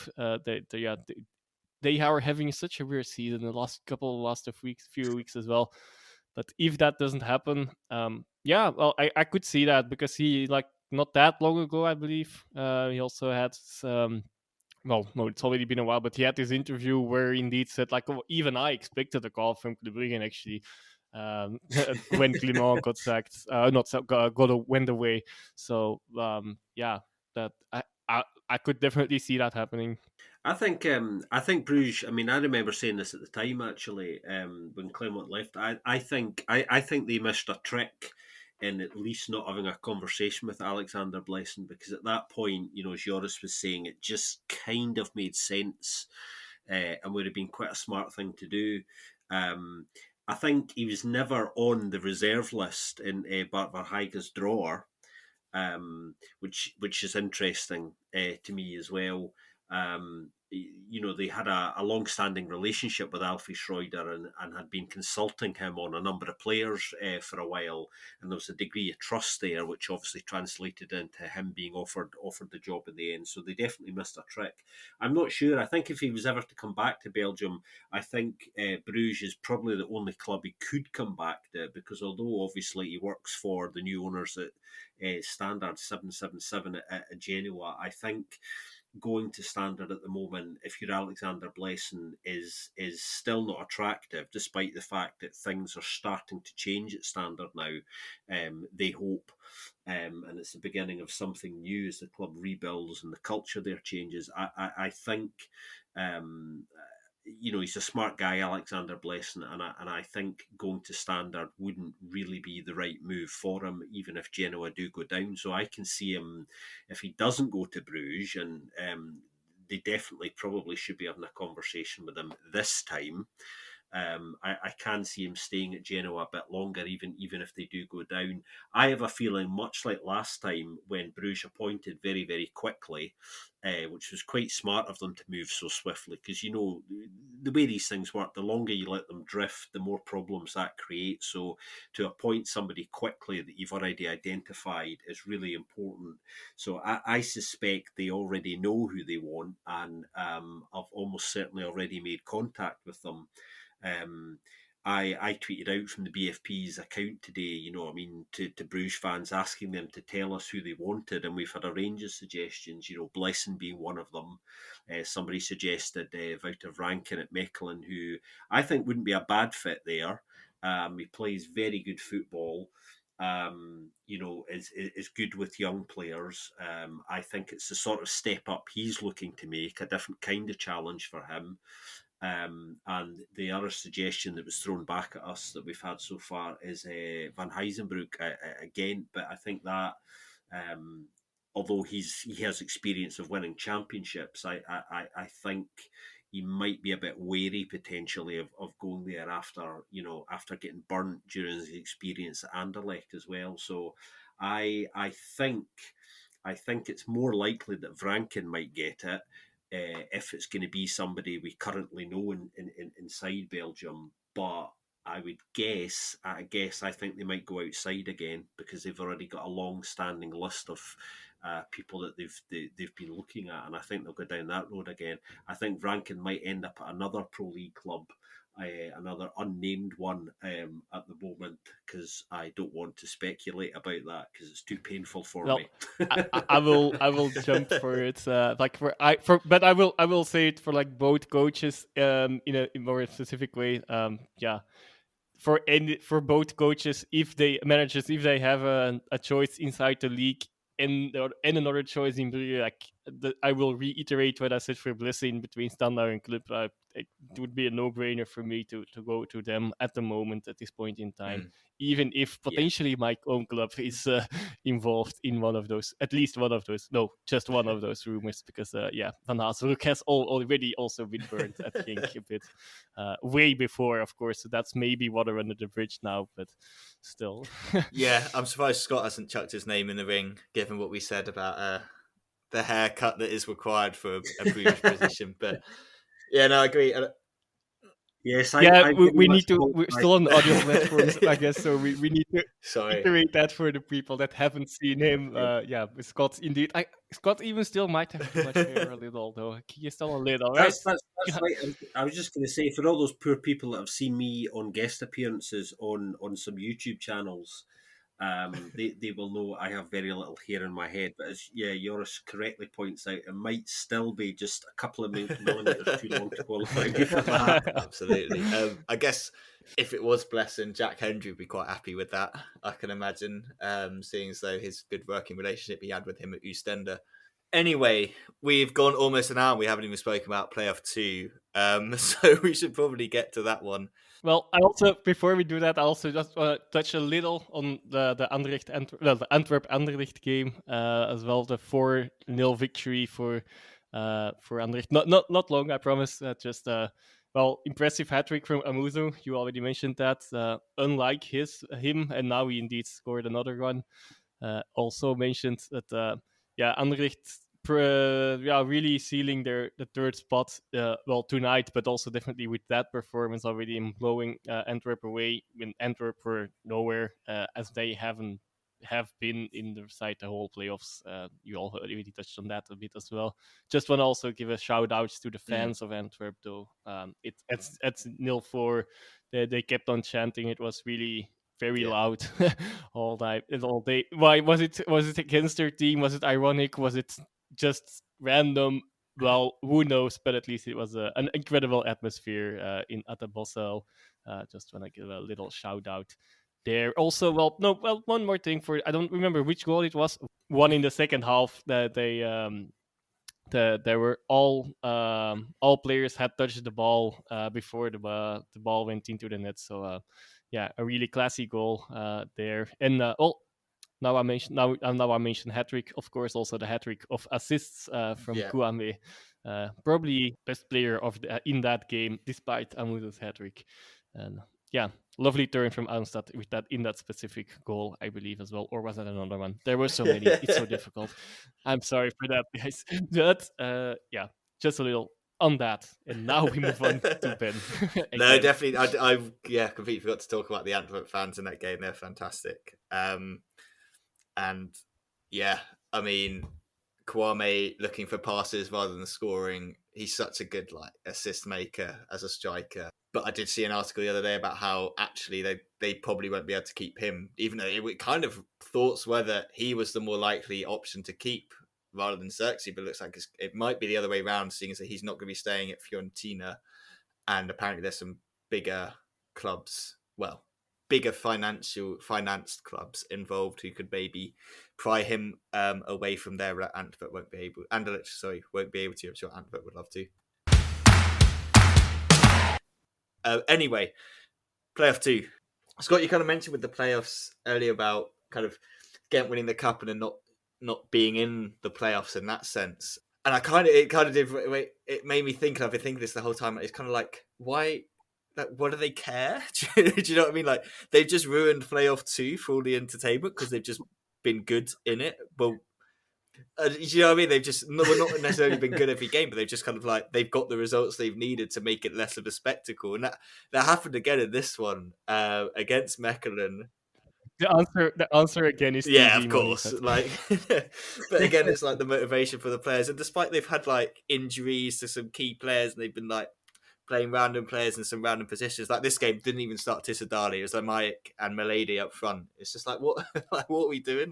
Speaker 3: they are having such a weird season the last few weeks as well. But if that doesn't happen, well, I could see that, because he, like, not that long ago, I believe, he also had well, no, it's already been a while, but he had this interview where he indeed said, like, oh, even I expected a call from Club Brugge, actually, when Clement got sacked, went away. So that I could definitely see that happening.
Speaker 2: I think Bruges. I mean, I remember saying this at the time, actually, when Clement left. I think they missed a trick in at least not having a conversation with Alexander Blesson, because at that point, as Joris was saying, it just kind of made sense, and would have been quite a smart thing to do. I think he was never on the reserve list in Bart Verheigen's drawer, which is interesting to me as well. They had a long-standing relationship with Alfie Schroeder, and had been consulting him on a number of players for a while, and there was a degree of trust there, which obviously translated into him being offered the job in the end. So they definitely missed a trick. I'm not sure. I think if he was ever to come back to Belgium, I think Bruges is probably the only club he could come back to, because although obviously he works for the new owners at Standard 777 at Genoa, I think going to Standard at the moment, if you're Alexander Blesson, is still not attractive, despite the fact that things are starting to change at Standard now. They hope, and it's the beginning of something new as the club rebuilds and the culture there changes. I think. He's a smart guy, Alexander Blesson, and I think going to Standard wouldn't really be the right move for him, even if Genoa do go down. So I can see him, if he doesn't go to Bruges, and they definitely probably should be having a conversation with him this time. I can see him staying at Genoa a bit longer, even if they do go down. I have a feeling, much like last time when Bruges appointed very, very quickly, which was quite smart of them to move so swiftly, because the way these things work, the longer you let them drift, the more problems that creates. So to appoint somebody quickly that you've already identified is really important. So I suspect they already know who they want, and I've almost certainly already made contact with them. I tweeted out from the BFP's account today, to Bruges fans, asking them to tell us who they wanted, and we've had a range of suggestions, Blesson being one of them. Somebody suggested Wouter Rankin at Mechelen, who I think wouldn't be a bad fit there. He plays very good football. Is good with young players. I think it's the sort of step up he's looking to make, a different kind of challenge for him. And the other suggestion that was thrown back at us that we've had so far is Van Heisenbroek again. But I think that although he has experience of winning championships, I think he might be a bit wary potentially of going there after getting burnt during his experience at Anderlecht as well. So I think it's more likely that Vranken might get it. If it's going to be somebody we currently know inside Belgium. But I think they might go outside again, because they've already got a long-standing list of people that they've been looking at, and I think they'll go down that road again. I think Vranken might end up at another Pro League club, another unnamed one at the moment, because I don't want to speculate about that, because it's too painful for me.
Speaker 3: I will jump for it. But I will say it for like both coaches in a more specific way. for both coaches, if they have a choice inside the league and another choice in Brugge, like I will reiterate what I said for Blessing between Standard and Club. It would be a no-brainer for me to go to them at the moment, at this point in time, even if potentially my own club is involved in one of those, at least one of those, no, just one of those rumors, because Van Haasbroek has already also been burned, I think, a bit way before, of course. So that's maybe water under the bridge now, but still.
Speaker 1: Yeah, I'm surprised Scott hasn't chucked his name in the ring, given what we said about the haircut that is required for a Bruges position. But yeah, no, I agree.
Speaker 2: Yes,
Speaker 3: we need to. We're still on audio platforms, I guess. So we need to iterate that for the people that haven't seen him. Scott indeed. Scott even still might have too much hair a little, though. He's still a little, right?
Speaker 2: That's right. I was just going to say, for all those poor people that have seen me on guest appearances on some YouTube channels, they will know I have very little hair in my head. But as Joris correctly points out, it might still be just a couple of millimeters too long to qualify me for that.
Speaker 1: Absolutely. I guess if it was Blessing, Jack Hendry would be quite happy with that, I can imagine, seeing as though his good working relationship he had with him at Oostende. Anyway, we've gone almost an hour and we haven't even spoken about playoff 2, so we should probably get to that one.
Speaker 3: Well, I also, before we do that, I also just want to touch a little on the Antwerp-Anderlecht game as well, the 4-0 victory for Anderlecht. Not long, I promise. Just impressive hat-trick from Amuzo. You already mentioned that. Unlike him, and now he indeed scored another one. Also mentioned that Anderlecht really sealing the third spot tonight, but also definitely with that performance already in blowing Antwerp away when Antwerp were nowhere, as they have been in the side the whole playoffs. You all already touched on that a bit as well. Just want to also give a shout out to the fans of Antwerp, though. It's 0-4. They kept on chanting. It was really very loud all day. Why was it against their team? Was it ironic? Was it just random? Well, who knows? But at least it was an incredible atmosphere at the Bossel. Just want to give a little shout out there. Also, one more thing I don't remember which goal it was. One in the second half that they there were all players had touched the ball before the ball went into the net. So a really classy goal there. And now I mentioned hat-trick, of course, also the hat-trick of assists from Kouame. Probably best player in that game, despite Amudo's hat-trick. And lovely turn from Arnstad with that in that specific goal, I believe, as well. Or was that another one? There were so many. It's so difficult. I'm sorry for that, guys. But just a little on that. And now we move on to Ben.
Speaker 1: No, definitely. I completely forgot to talk about the Antwerp fans in that game. They're fantastic. And I mean, Kouame looking for passes rather than scoring. He's such a good assist maker as a striker. But I did see an article the other day about how actually they probably won't be able to keep him, even though it kind of thoughts whether he was the more likely option to keep rather than Xerxes, but it looks like it might be the other way around, seeing as that he's not going to be staying at Fiorentina, and apparently there's some bigger clubs, bigger financed clubs involved who could maybe pry him away from there. Antwerp won't be able. Anderlecht, won't be able to. I'm sure Antwerp would love to. Anyway, playoff 2. Scott, you kind of mentioned with the playoffs earlier about kind of Ghent winning the cup and then not being in the playoffs in that sense. And it made me think, and I've been thinking this the whole time. It's kind of like, why? What do they care? Do you know what I mean? Like, they've just ruined playoff 2 for all the entertainment because they've just been good in it. Well, do you know what I mean? They've just not necessarily been good every game, but they've just kind of they've got the results they've needed to make it less of a spectacle. And that happened again in this one against Mechelen.
Speaker 3: The answer again is
Speaker 1: of course. But again, it's the motivation for the players, and despite they've had injuries to some key players, and they've been playing random players in some random positions. This game didn't even start Tissadali. It was Mike and Milady up front. It's just what what are we doing?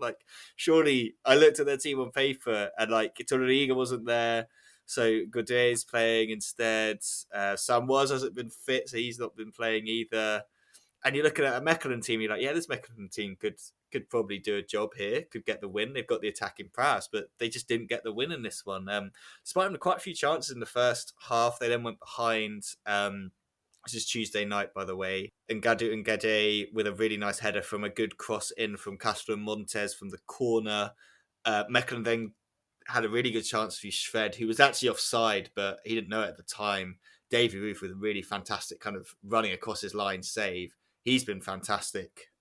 Speaker 1: Surely I looked at their team on paper and Torreira wasn't there, so Godet is playing instead. Sam hasn't been fit, so he's not been playing either. And you're looking at a Mechelen team, you're like, yeah, this Mechelen team could probably do a job here, could get the win. They've got the attacking prowess, but they just didn't get the win in this one. Despite having quite a few chances in the first half, they then went behind. This is Tuesday night, by the way. And Gadu and Gede with a really nice header from a good cross in from Castro Montes from the corner. Mechelen then had a really good chance for Shved, who was actually offside, but he didn't know it at the time. Davy Roof with a really fantastic kind of running across his line save. He's been fantastic.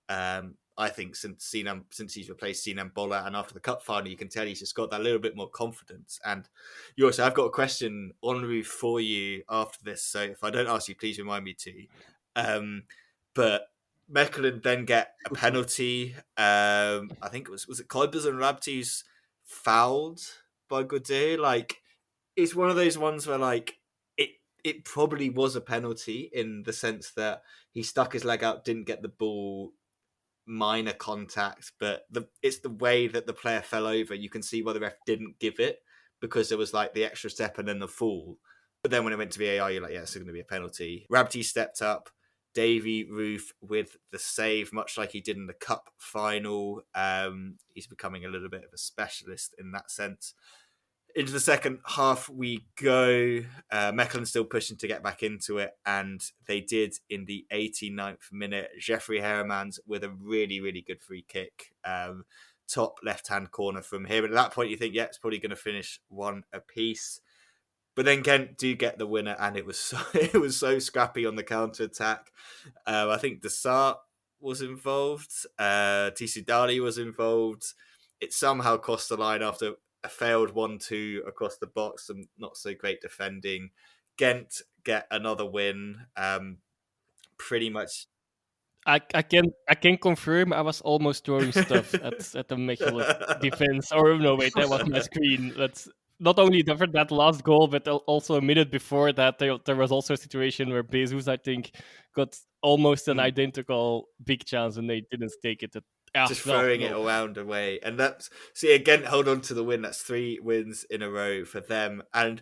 Speaker 1: I think since he's replaced Sinan Bola, and after the cup final, you can tell he's just got that little bit more confidence. And you also, I've got a question on Roof for you after this, so if I don't ask you, please remind me to. But Mechelen then get a penalty. I think was it Koibers and Rabti's fouled by Godet. Like, it's one of those ones where like it probably was a penalty in the sense that he stuck his leg out, didn't get the ball, minor contact, but it's the way that the player fell over. You can see why the ref didn't give it, because there was like the extra step and then the fall. But then when it went to VAR, you're like, yeah, it's going to be a penalty. Rabti stepped up. Davy Roof with the save, much like he did in the cup final. He's becoming a little bit of a specialist in that sense. Into the second half we go. Mechelen still pushing to get back into it, and they did in the 89th minute. Jeffrey Heremans with a really, really good free kick. Top left-hand corner from here. But at that point you think, yeah, it's probably going to finish one apiece. But then Ghent do get the winner, and it was so scrappy on the counter-attack. I think Desart was involved. Tisu Dali was involved. It somehow cost the line after a failed 1-2 across the box and not so great defending. Ghent get another win. Pretty much.
Speaker 3: I can confirm I was almost throwing stuff at the Mechelen defense. Or no, wait, that was my screen. That's not only for that last goal, but also a minute before that, there was also a situation where Bezos, I think, got almost an identical big chance and they didn't take it.
Speaker 1: Just throwing it around away. And that's, see, again, hold on to the win. That's 3 wins in a row for them. And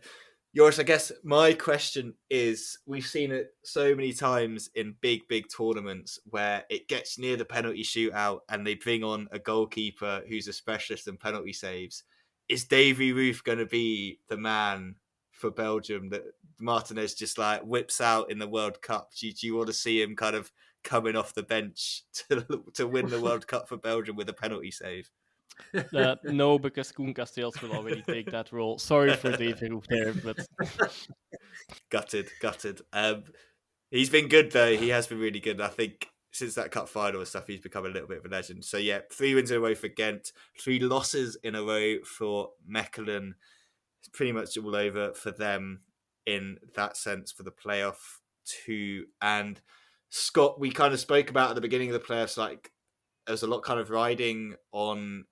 Speaker 1: Joris, I guess my question is, we've seen it so many times in big tournaments where it gets near the penalty shootout and they bring on a goalkeeper who's a specialist in penalty saves. Is Davy Roof going to be the man for Belgium that Martinez just like whips out in the World Cup? Do you want to see him kind of coming off the bench to win the World Cup for Belgium with a penalty save?
Speaker 3: No, because Koen Casteels will already take that role. Sorry for Davy Roof there, but
Speaker 1: gutted. He's been good though. He has been really good. I think since that cup final and stuff, he's become a little bit of a legend. So yeah, 3 wins in a row for Ghent, 3 losses in a row for Mechelen. It's pretty much all over for them in that sense for the playoff too. And Scott, we kind of spoke about at the beginning of the playoffs, like there's a lot kind of riding on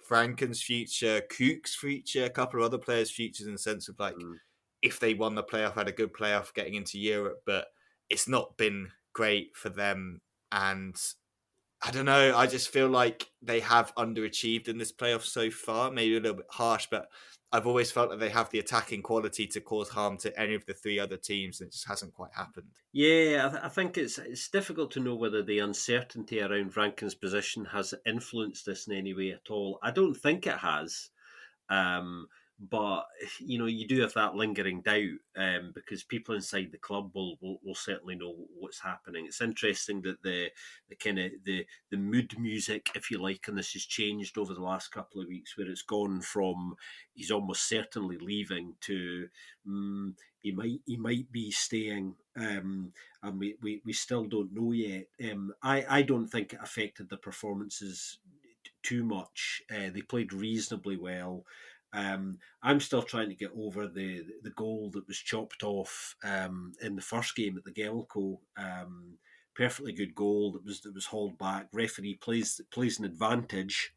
Speaker 1: Franken's future, Kook's future, a couple of other players' futures in the sense of like if they won the playoff, had a good playoff getting into Europe, but it's not been great for them. And I don't know, I just feel like they have underachieved in this playoff so far, maybe a little bit harsh, but I've always felt that they have the attacking quality to cause harm to any of the 3 other teams, and it just hasn't quite happened.
Speaker 2: Yeah, I think it's difficult to know whether the uncertainty around Rankin's position has influenced this in any way at all. I don't think it has. But you do have that lingering doubt because people inside the club will certainly know what's happening. It's interesting that the kind of the mood music, if you like, and this has changed over the last couple of weeks, where it's gone from he's almost certainly leaving to he might be staying, and we still don't know yet. I don't think it affected the performances too much. They played reasonably well. I'm still trying to get over the goal that was chopped off in the first game at the Gelco. Perfectly good goal that was hauled back. Referee plays an advantage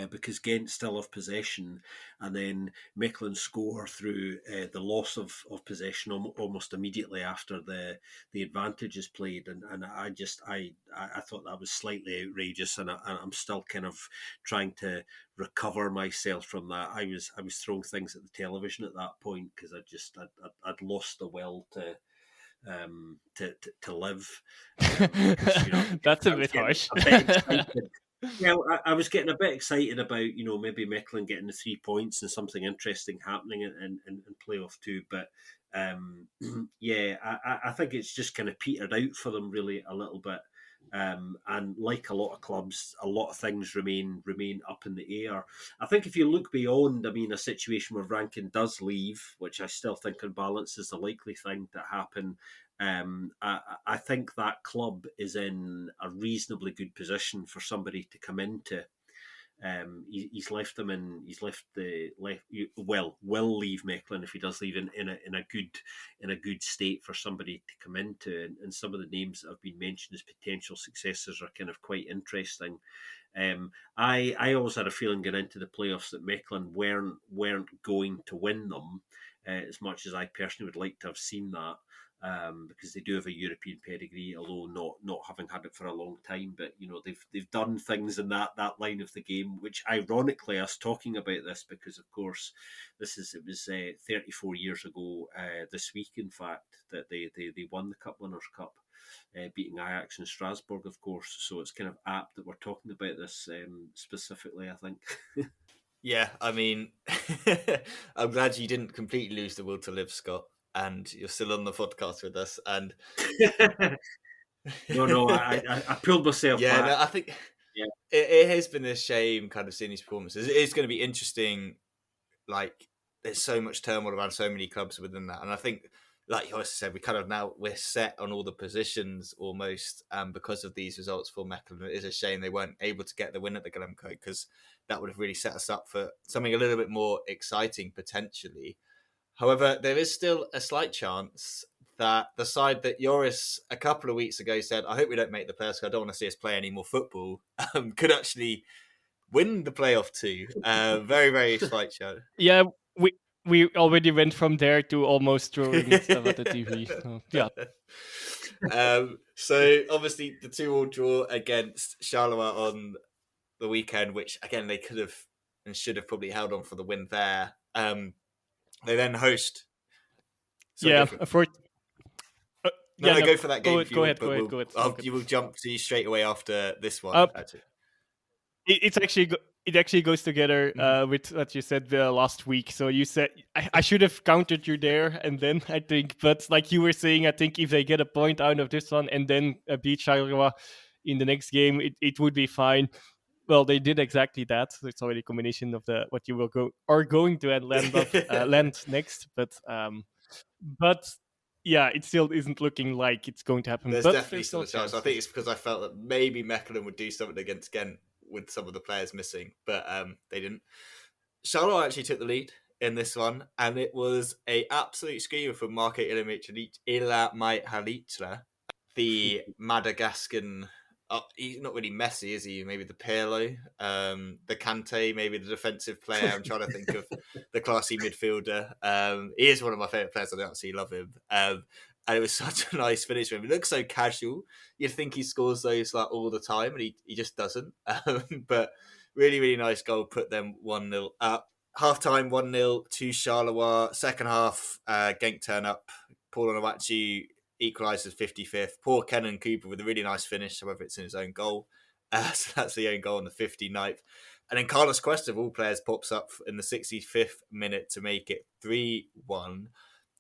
Speaker 2: because Ghent still have possession, and then Mechelen score through the loss of possession almost immediately after the advantage is played, and I thought that was slightly outrageous, and I'm still kind of trying to recover myself from that. I was throwing things at the television at that point because I'd lost the will to to live. Because,
Speaker 3: That's a
Speaker 2: I was
Speaker 3: bit
Speaker 2: getting
Speaker 3: harsh.
Speaker 2: a bit excited. Well, I was getting a bit excited about, maybe Mechelen getting the 3 points and something interesting happening in playoff 2. But yeah, I think it's just kind of petered out for them really a little bit. And like a lot of clubs, a lot of things remain up in the air. I think if you look beyond, a situation where Rankin does leave, which I still think on balance is the likely thing to happen. I think that club is in a reasonably good position for somebody to come into. He's left them in. He's left the left. Will leave Mechelen if he does leave in a good state for somebody to come into. And some of the names that have been mentioned as potential successors are kind of quite interesting. I always had a feeling going into the playoffs that Mechelen weren't going to win them, as much as I personally would like to have seen that. Because they do have a European pedigree, although not having had it for a long time. But they've done things in that line of the game, which ironically, us talking about this because of course it was 34 years ago this week, in fact, that they won the Cup Winners' Cup. Beating Ajax in Strasbourg, of course. So it's kind of apt that we're talking about this specifically, I think.
Speaker 1: Yeah, I'm glad you didn't completely lose the will to live, Scott, and you're still on the podcast with us. And
Speaker 2: no, I pulled myself back.
Speaker 1: No, I think it has been a shame kind of seeing these performances. It is going to be interesting. Like, there's so much turmoil around so many clubs within that, and I think, like you also said, we're set on all the positions almost because of these results for Mechelen. It is a shame they weren't able to get the win at the Glencoe, because that would have really set us up for something a little bit more exciting potentially. However, there is still a slight chance that the side that Joris a couple of weeks ago said, I hope we don't make the playoffs, I don't want to see us play any more football, could actually win the playoff too. Very, very slight chance.
Speaker 3: Yeah, we already went from there to almost throwing stuff at the TV. So, yeah.
Speaker 1: So obviously the 2-2 draw against Charleroi on the weekend, which again they could have and should have probably held on for the win there. They then host.
Speaker 3: Sorry,
Speaker 1: go for go for that game.
Speaker 3: Go ahead.
Speaker 1: You will jump to you straight away after this one. Actually,
Speaker 3: it actually goes together with what you said last week. So you said I should have countered you there, and then I think, but like you were saying, I think if they get a point out of this one and then beat Charleroi in the next game, it would be fine. Well, they did exactly that. So it's already a combination of what you are going to land next, but yeah, it still isn't looking like it's going to happen.
Speaker 1: There's
Speaker 3: but
Speaker 1: definitely still a chance. I think it's because I felt that maybe Mechelen would do something against Ghent with some of the players missing, but they didn't. Charleroi actually took the lead in this one, and it was a absolute screamer from Marko Ilamajhalic, the Madagascan. He's not really Messi, is he? Maybe the Pirlo, the Kante, maybe the defensive player. I'm trying to think of the classy midfielder. He is one of my favourite players. I absolutely love him. And it was such a nice finish for him. He looks so casual. You'd think he scores those like all the time, and he just doesn't. But really, really nice goal. Put them 1-0 up. Half time 1-0 to Charleroi. Second half, Genk turn up. Paul Onuachu equalises 55th. Poor Kenan Cooper with a really nice finish, however it's in his own goal. So that's the own goal in the 59th. And then Carlos Cuesta, of all players, pops up in the 65th minute to make it 3-1.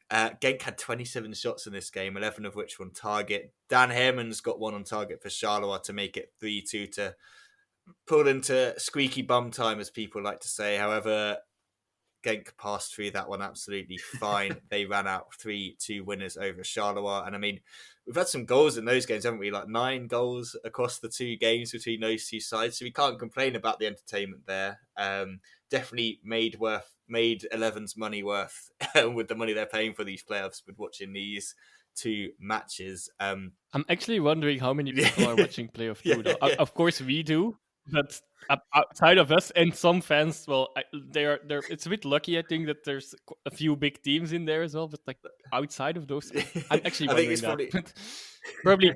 Speaker 1: Genk had 27 shots in this game, 11 of which were on target. Dan Herman's got one on target for Charleroi to make it 3-2 to pull into squeaky bum time, as people like to say. However, Genk passed through that one absolutely fine. They ran out 3-2 winners over Charleroi. And I mean, we've had some goals in those games, haven't we? Like 9 goals across the 2 games between those 2 sides. So we can't complain about the entertainment there. Definitely made 11's money worth with the money they're paying for these playoffs with watching these 2 matches.
Speaker 3: I'm actually wondering how many people are watching playoff 2. Yeah. Of course we do. But outside of us and some fans, well, they're it's a bit lucky, I think, that there's a few big teams in there as well. But like outside of those, I'm actually wondering that.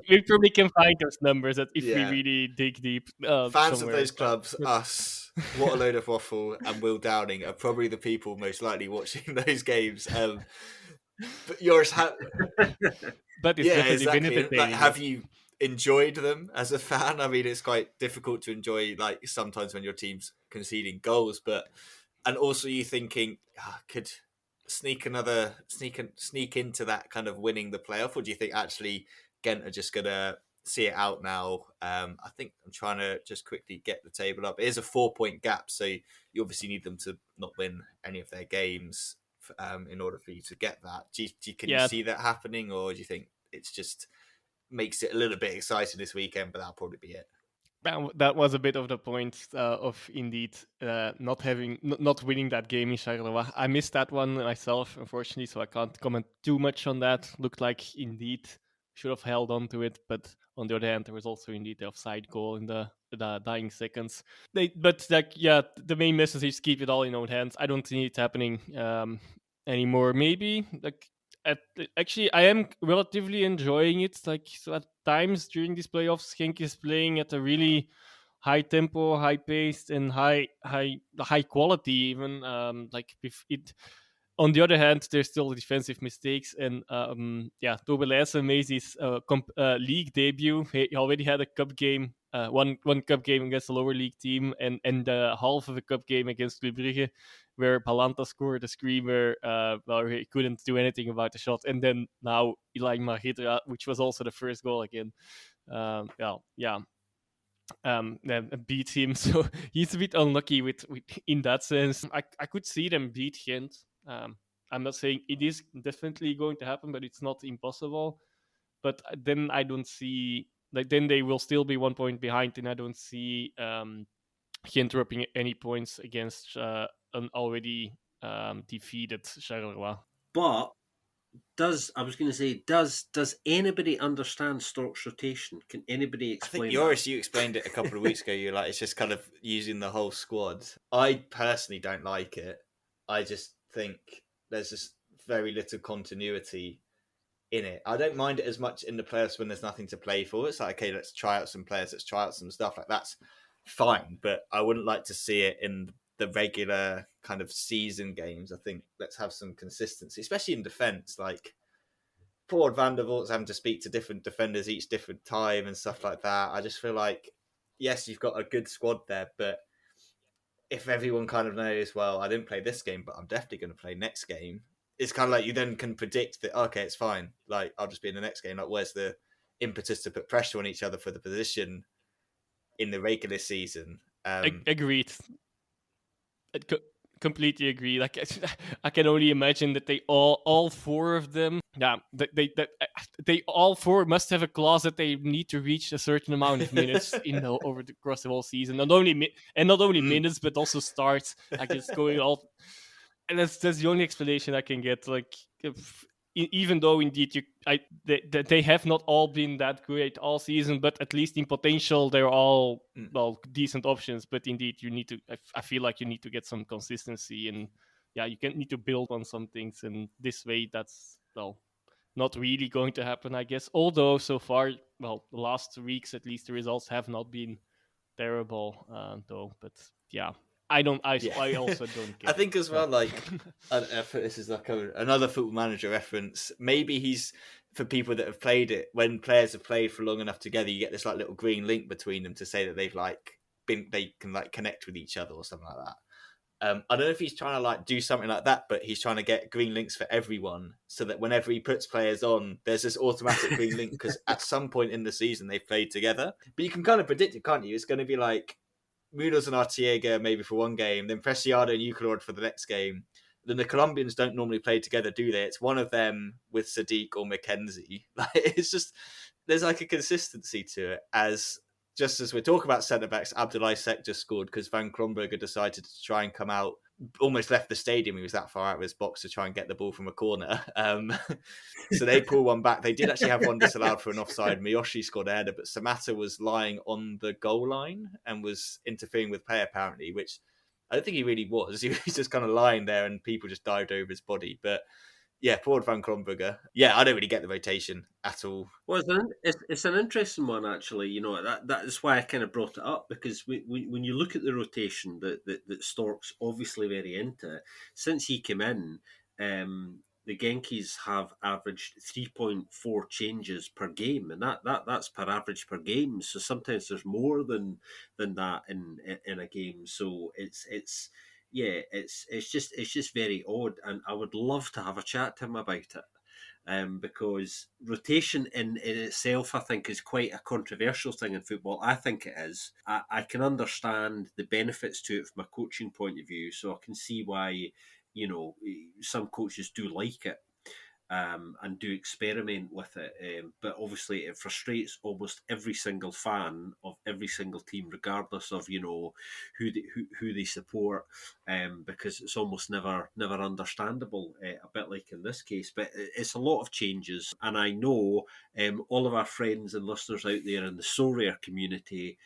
Speaker 3: We probably can find those numbers that if we really dig deep.
Speaker 1: Fans of those clubs, us, What a Load of Waffle, and Will Downing are probably the people most likely watching those games. But yours
Speaker 3: But it's
Speaker 1: yeah,
Speaker 3: definitely been
Speaker 1: exactly. Like,
Speaker 3: entertaining.
Speaker 1: have you enjoyed them as a fan? I mean, it's quite difficult to enjoy, like, sometimes when your team's conceding goals, but and also you thinking, could sneak into that kind of winning the playoff, or do you think actually Ghent are just gonna see it out now? I think I'm trying to just quickly get the table up. It is a 4 point gap, so you obviously need them to not win any of their games in order for you to get that. Can you
Speaker 3: Yeah,
Speaker 1: see that happening, or do you think it's just makes it a little bit exciting this weekend, but that'll probably be it?
Speaker 3: that was a bit of the point of indeed not winning that game in Charleroi. I missed that one myself, unfortunately, so I can't comment too much on that. Looked like indeed should have held on to it, but on the other hand, there was also indeed the offside goal in the dying seconds. But like, yeah, the main message is keep it all in own hands. I don't see it happening anymore. Maybe like at, actually, I am relatively enjoying it. Like, so at times during these playoffs, Genk is playing at a really high tempo, high paced, and high quality. Even like if it. On the other hand, there's still defensive mistakes, and yeah, Tobelese made his league debut. He already had a cup game, one cup game against a lower league team, and half of a cup game against Club Brugge, where Palanta scored a screamer, where he couldn't do anything about the shot, and then now Eli Mahidra, which was also the first goal again. Yeah, beat him. So he's a bit unlucky with in that sense. I could see them beat Ghent. I'm not saying it is definitely going to happen, but it's not impossible. But then I don't see like then they will still be 1 point behind, and I don't see Ghent dropping any points against an already defeated Charleroi.
Speaker 2: But does anybody understand Stork's rotation? Can anybody
Speaker 1: I think
Speaker 2: explain that?
Speaker 1: Yoris, you explained it a couple of weeks ago. You're like, it's just kind of using the whole squad. I personally don't like it. I just think there's just very little continuity in it. I don't mind it as much in the playoffs when there's nothing to play for. It's like, okay, let's try out some players, let's try out some stuff. Like, that's fine, but I wouldn't like to see it in the regular kind of season games. I think let's have some consistency, especially in defense. Like, poor Van der Vaart's having to speak to different defenders each different time and stuff like that. I just feel like, yes, you've got a good squad there, but if everyone kind of knows, well, I didn't play this game, but I'm definitely going to play next game, it's kind of like you then can predict that, okay, it's fine. Like, I'll just be in the next game. Like, where's the impetus to put pressure on each other for the position in the regular season?
Speaker 3: Agreed. I completely agree. Like I can only imagine that they all four of them, yeah, they all four must have a clause that they need to reach a certain amount of minutes across the whole season. Not only minutes, but also starts. Like it's going all, and that's the only explanation I can get. Like if, even though indeed they have not all been that great all season, but at least in potential they're all well decent options. But indeed, you need to. I feel like you need to get some consistency, and yeah, you can need to build on some things. And this way, that's well not really going to happen, I guess. Although so far, well, the last weeks at least the results have not been terrible, though. But yeah, I don't. I also don't
Speaker 1: I
Speaker 3: get it.
Speaker 1: think as well, like, this is like another Football Manager reference. Maybe he's for people that have played it. When players have played for long enough together, you get this like little green link between them to say that they've like they can like connect with each other or something like that. I don't know if he's trying to like do something like that, but he's trying to get green links for everyone so that whenever he puts players on, there's this automatic green link because at some point in the season they've played together. But you can kind of predict it, can't you? It's going to be like Munoz and Artiega maybe for one game, then Preciado and Euclid for the next game. Then the Colombians don't normally play together, do they? It's one of them with Sadiq or McKenzie. Like, it's just there's like a consistency to it. Just as we're talking about centre backs, Abdoulaye Seck just scored because Van Kronberger decided to try and come out, almost left the stadium. He was that far out of his box to try and get the ball from a corner. So they pull one back. They did actually have one disallowed for an offside. Miyoshi scored a header, but Samata was lying on the goal line and was interfering with play apparently, which I don't think he really was. He was just kind of lying there and people just dived over his body. But yeah, poor Van Kronberger. Yeah, I don't really get the rotation at all.
Speaker 2: Well, it's an interesting one actually. You know that is why I kind of brought it up because when you look at the rotation that Stork's obviously very into, since he came in, the Genkies have averaged 3.4 changes per game, and that's per average per game. So sometimes there's more than that in a game. So it's yeah, it's just very odd, and I would love to have a chat to him about it. Because rotation in itself, I think, is quite a controversial thing in football. I think it is. I can understand the benefits to it from a coaching point of view, so I can see why, some coaches do like it. And do experiment with it. But obviously, it frustrates almost every single fan of every single team, regardless of who they support, because it's almost never understandable. A bit like in this case, but it's a lot of changes, and I know all of our friends and listeners out there in the Sorare community.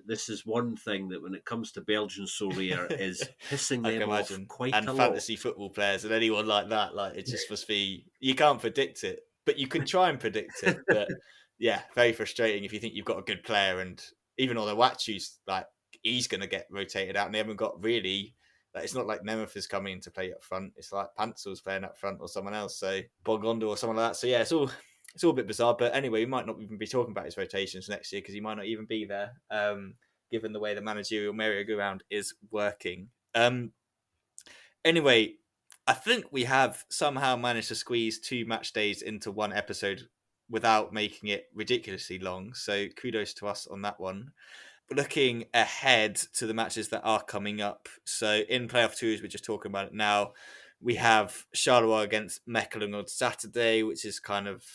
Speaker 2: This is one thing that when it comes to Belgian Sorare is pissing
Speaker 1: I can
Speaker 2: them off
Speaker 1: imagine.
Speaker 2: quite
Speaker 1: And
Speaker 2: a
Speaker 1: fantasy
Speaker 2: lot.
Speaker 1: football players and anyone like that, like it just must be, you can't predict it, but you can try and predict it. But yeah, very frustrating if you think you've got a good player, and even on the Wachu's, like he's going to get rotated out, and they haven't got really. Like, it's not like Nemeth is coming in to play up front. It's like Pansel's playing up front or someone else. So Bogondo or someone like that. So yeah, it's all a bit bizarre. But anyway, we might not even be talking about his rotations next year because he might not even be there. Given the way the managerial merry-go-round is working. Anyway, I think we have somehow managed to squeeze 2 match days into one episode without making it ridiculously long. So kudos to us on that one. Looking ahead to the matches that are coming up. So in playoff 2, as we're just talking about it now, we have Charleroi against Mechelen on Saturday, which is kind of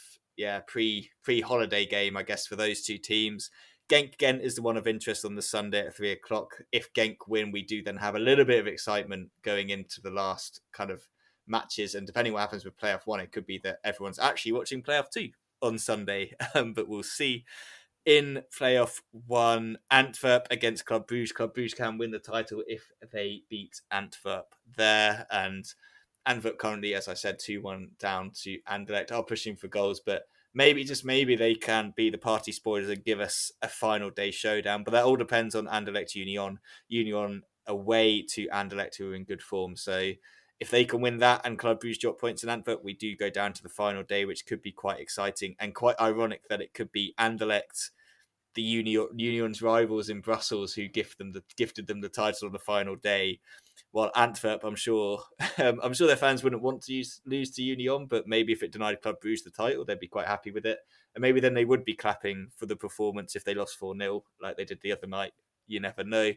Speaker 1: pre-holiday game, I guess, for those two teams. Genk Ghent is the one of interest on the Sunday at 3:00. If Genk win, we do then have a little bit of excitement going into the last kind of matches. And depending what happens with playoff 1, it could be that everyone's actually watching playoff 2 on Sunday. But we'll see. In playoff 1, Antwerp against Club Brugge. Club Brugge can win the title if they beat Antwerp there. And Antwerp currently, as I said, 2-1 down to Anderlecht, are pushing for goals, but maybe, just maybe, they can be the party spoilers and give us a final day showdown. But that all depends on Anderlecht Union. Union away to Anderlecht, who are in good form. So if they can win that and Club Brugge drop points in Antwerp, we do go down to the final day, which could be quite exciting and quite ironic that it could be Anderlecht, the Union's rivals in Brussels, who gifted them the title on the final day. While Antwerp, I'm sure their fans wouldn't want to lose to Union, but maybe if it denied Club Brugge the title, they'd be quite happy with it. And maybe then they would be clapping for the performance if they lost 4-0 like they did the other night. You never know.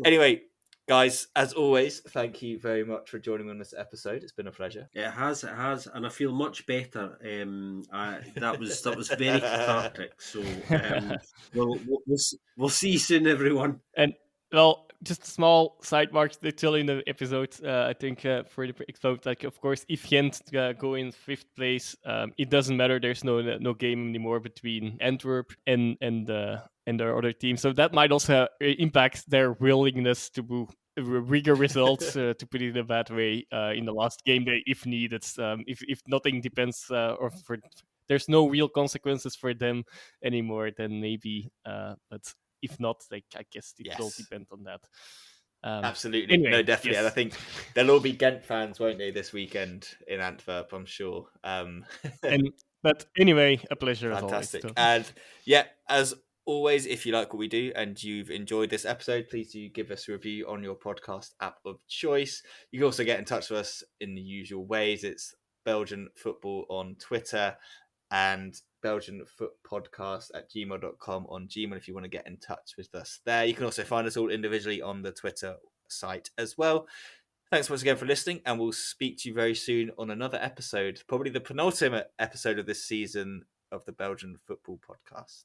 Speaker 1: Anyway, guys, as always, thank you very much for joining me on this episode. It's been a pleasure.
Speaker 2: It has, and I feel much better. That was very cathartic. So we'll see you soon, everyone.
Speaker 3: And well, just a small side mark still in the episode. I think for the episode, like of course, if Gent go in 5th place, it doesn't matter. There's no game anymore between Antwerp and their other team, so that might also impact their willingness to do rigor results, to put it in a bad way, in the last game day if needed. If nothing depends, or for there's no real consequences for them anymore, then maybe. But if not, like I guess it will depend on that.
Speaker 1: Absolutely.
Speaker 3: Anyway,
Speaker 1: No, definitely.
Speaker 3: yes.
Speaker 1: And I think they'll all be Ghent fans, won't they, this weekend in Antwerp, I'm sure.
Speaker 3: But anyway, a pleasure
Speaker 1: fantastic.
Speaker 3: as always.
Speaker 1: And yeah, as always, if you like what we do and you've enjoyed this episode, please do give us a review on your podcast app of choice. You can also get in touch with us in the usual ways. It's Belgian Football on Twitter and Belgian Foot Podcast at gmail.com on Gmail if you want to get in touch with us there. You can also find us all individually on the Twitter site as well. Thanks once again for listening, and we'll speak to you very soon on another episode, probably the penultimate episode of this season of the Belgian Football Podcast.